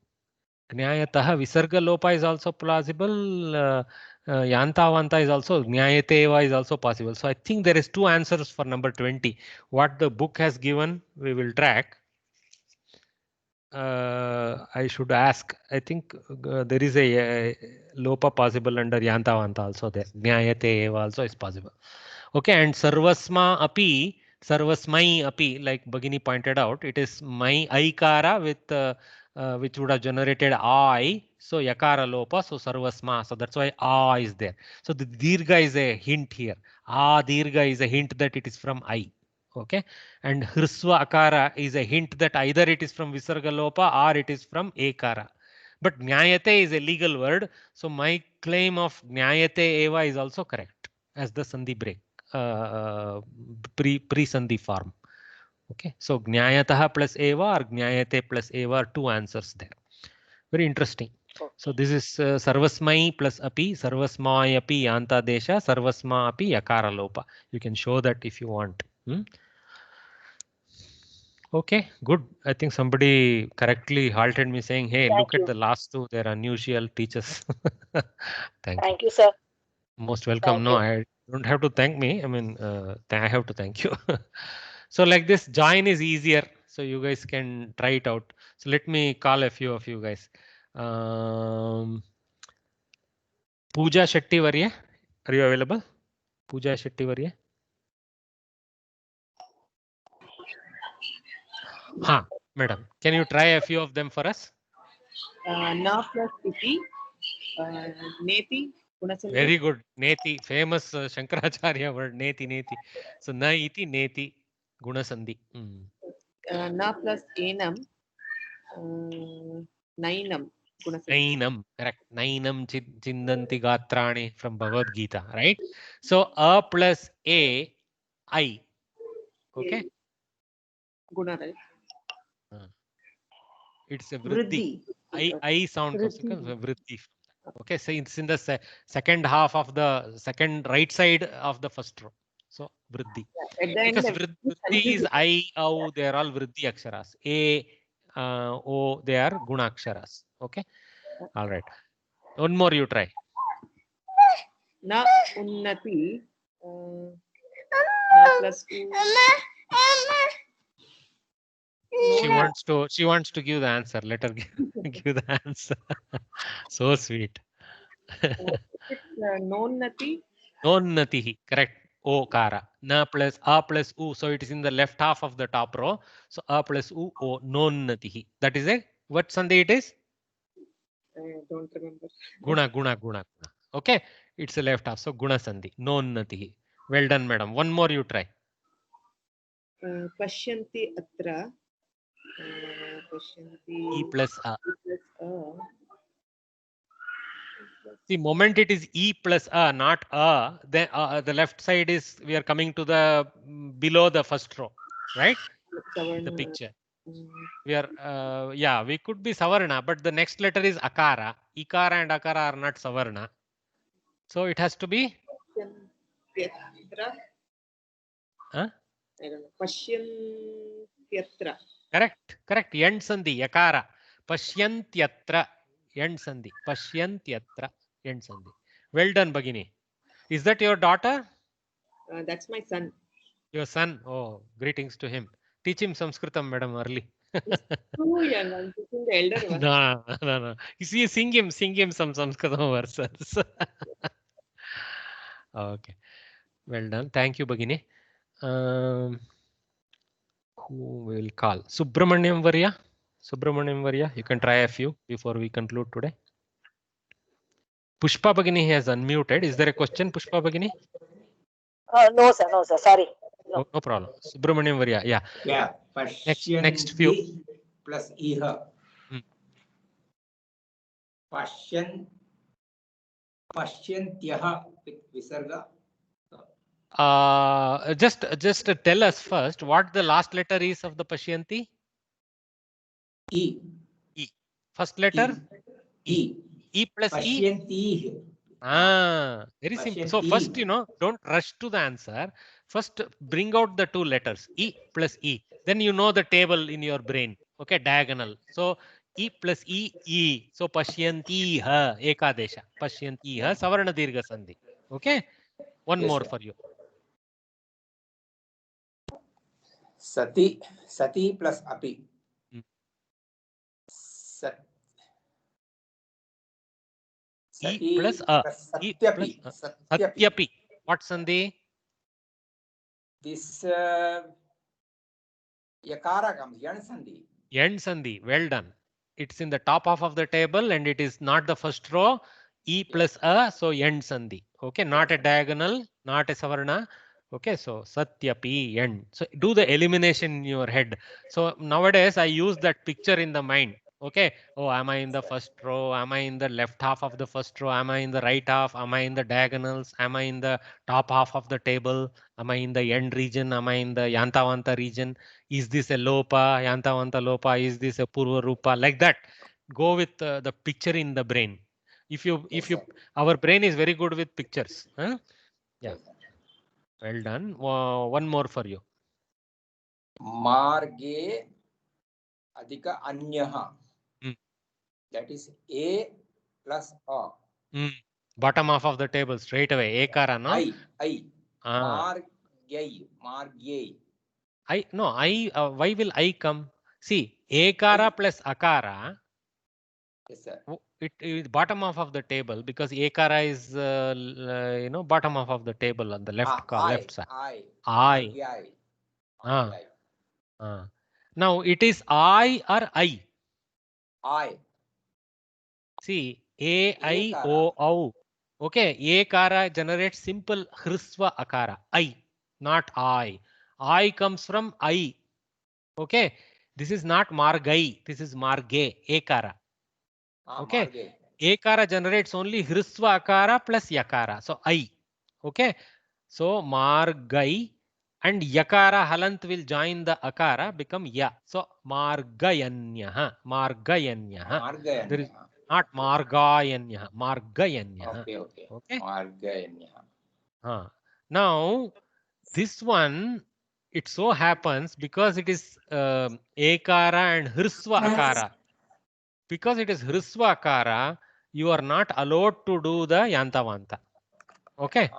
Jnayataha Visarga Lopa is also plausible. Yantavanta is also, Jnayate Eva is also possible. So I think there is two answers for number 20. What the book has given, we will track. I should ask. I think there is a lopa possible under Yantavanta also there. Jnayate Eva also is possible. Okay, and Sarvasma api, Sarvasmai api, like Bhagini pointed out, it is my aikara with which would have generated I. So yakara lopa, so Sarvasma. So that's why A is there. So the dirgha is a hint here. Dirgha is a hint that it is from I. Okay, and hrisva akara is a hint that either it is from visarga lopa or it is from ekara. But jnayate is a legal word, so my claim of jnayate eva is also correct as the sandhi break, pre-sandhi form. Okay, so jnayataha plus eva or jnayate plus eva are two answers there. Very interesting. So this is sarvasmai plus api, sarvasmai api yanta desha, sarvasma api yakara lopa. You can show that if you want. Okay, good. I think somebody correctly halted me saying, hey, look at the last two. They're unusual teachers. Thank you, sir. Most welcome. No, I don't have to thank me. I mean, I have to thank you. So like this, join is easier. So you guys can try it out. So let me call a few of you guys. Pooja Shetty Varya, are you available? Pooja Shetty Varya. Madam, can you try a few of them for us? Na plus iti, neti, gunasandhi. Very good. Neti, famous Shankaracharya word, neti. So na iti, neti, gunasandhi. Na plus enam, nainam. Nainam, correct. Nainam chindanti gatrani from Bhagavad Gita, right? So a plus a, I. Okay. Guna, right? It's a vriddhi. I sound comes vriddhi. Okay, so it's in the second half of the second right side of the first row. So vriddhi. Because vriddhi is I, O, they are all vriddhi aksharas. A, O, they are guna aksharas. Okay. All right. One more you try. Na unnati. Na plus two. She wants to give the answer. Let her give the answer. So sweet. Nonnati. Nonnatihi, correct. O kara. Na plus a plus u. So it is in the left half of the top row. So a plus u, o, nonnatihi. That is a what sandhi it is? I don't remember. Guna. Okay, it's a left half. So guna sandhi. Nonnatihi. Well done, madam. One more you try. Pashyanti atra. E plus a. The moment it is E plus a, not a, then the left side is, we are coming to the below the first row, right? The picture. We are, we could be Savarna, but the next letter is Akara. Ikara and Akara are not Savarna. So it has to be Pashyantyatra. huh? I don't know. Pashyantyatra. Correct. End sandhi, yakara. Pashyantyatra. End sandhi. Pashyantyatra. End sandhi. Well done, Bhagini. Is that your daughter? That's my son. Your son? Oh, greetings to him. Teach him Sanskritam, madam, early. Too young. I'm teaching the elder one. No. You see, sing him some Sanskritam verses. Okay. Well done. Thank you, Bhagini. Who we will call? Subramaniam Varya, you can try a few before we conclude today. Pushpa Bhagini has unmuted. Is there a question, Pushpa Bhagini? No, sir. Sorry. No problem. Subramaniam Varya, yeah. Yeah. Next few. Plus iha. Pashyantyah with visarga. Just tell us first what the last letter is of the Pashyanti. E. First letter? E. E plus Pashyanti. Very simple. So first, don't rush to the answer. First, bring out the two letters, E plus E. Then you know the table in your brain. Okay, diagonal. So E plus E. So Pashyanti ha, Ekadesha. Pashyanti ha, Savarna Dirgha Sandhi. Okay, one more for you. Sati plus api. E plus A. Satyapi. What Sandhi? This yakara comes, Yan Sandhi. Yan Sandhi. Well done. It's in the top half of the table and it is not the first row. E plus A, so Yan Sandhi. Okay, not a diagonal, not a Savarna. Okay, so Satyapi, Yan. So do the elimination in your head. So nowadays I use that picture in the mind. Okay, oh, am I in the first row? Am I in the left half of the first row? Am I in the right half? Am I in the diagonals? Am I in the top half of the table? Am I in the end region? Am I in the Yantavanta region? Is this a Lopa, Yantavanta Lopa? Is this a Purva Rupa? Like that. Go with the picture in the brain. Our brain is very good with pictures. Huh? Yeah. Well done. One more for you. Marge adhika anyaha. That is A plus A. Bottom half of the table, straight away. Ekara, no? I. Margye. Why will I come? See, Ekara plus Akara. Yes, sir. It is bottom half of the table because Ekara is, bottom half of the table on the left side. I. Now it is I or I. I. See, A-I-O-O. Okay, Ekara generates simple Hrisva Akara. I, not I. I comes from I. Okay, this is not Margai. This is Marge, Ekara. Okay, Marge. Ekara generates only Hrisva Akara plus Yakara. So I. Okay, so Margai and Yakara Halant will join the Akara, become Ya. So Margayanyaha. There is not Margayanyaha. Margayanyaha. Okay. Margayanyaha. Now, this one, it so happens because it is Ekara and Hrisva Akara. Because it is Hrisva Akara, you are not allowed to do the Yantavanta. Okay.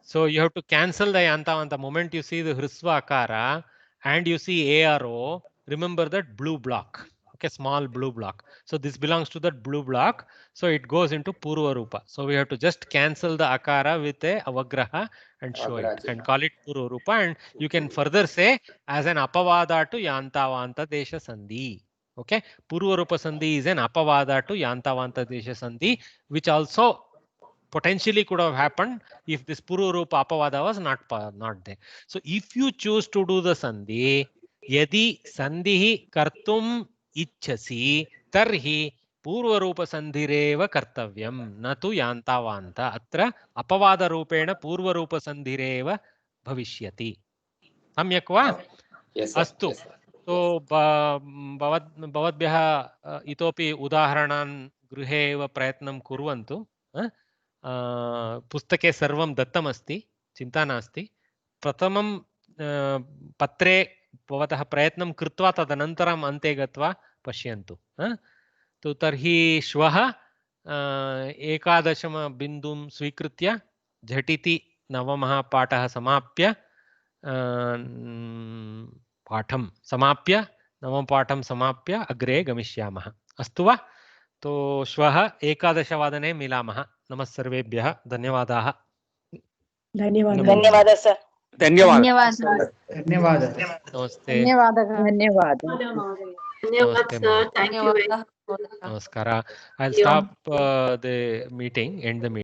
So you have to cancel the Yantavanta. The moment you see the Hrisva Akara and you see ARO, remember that blue block. Okay, small blue block. So this belongs to that blue block. So it goes into Purva Rupa. So we have to just cancel the Akara with a Avagraha and show it and call it Purva Rupa. And you can further say as an Apavada to Yantavanta Desha Sandhi. Okay, Purva Rupa Sandhi is an Apavada to Yantavanta Desha Sandhi, which also potentially could have happened if this Purva Rupa Apavada was not there. So if you choose to do the Sandhi, Yadi Sandhihi Kartum Ichchasi Tarhi Purva Rupa Sandhireva Kartavyam Natu Yantavanta Atra Apavada Rupena Purva Rupa Sandhireva Bhavishyati. Samyak va? Yes, Astu. So Bhavadbhyah itopi udaharanaन् गृहे एव प्रयत्नं कुर्वन्तु. पुस्तके सर्वं दत्तमस्ति, चिन्ता नास्ति। प्रथमं पत्रे भवतः प्रयत्नं कृत्वा तदनन्तरम् अन्ते गत्वा पश्यन्तु। तो तर्हि श्वः 11 बिन्दुं स्वीकृत्य झटिति नवमः पाठः समाप्य नवमं पाठं समाप्य अग्रे गमिष्यामः। अस्तु वा? तो श्वः 11 मिलामः। नमः सर्वेभ्यः। धन्यवादाः। धन्यवादः। धन्यवादः सर। धन्यवादः। धन्यवादः। नमस्ते। धन्यवादः। नमस्ते महोदय। नमस्कार. I'll stop the meeting, end the meeting.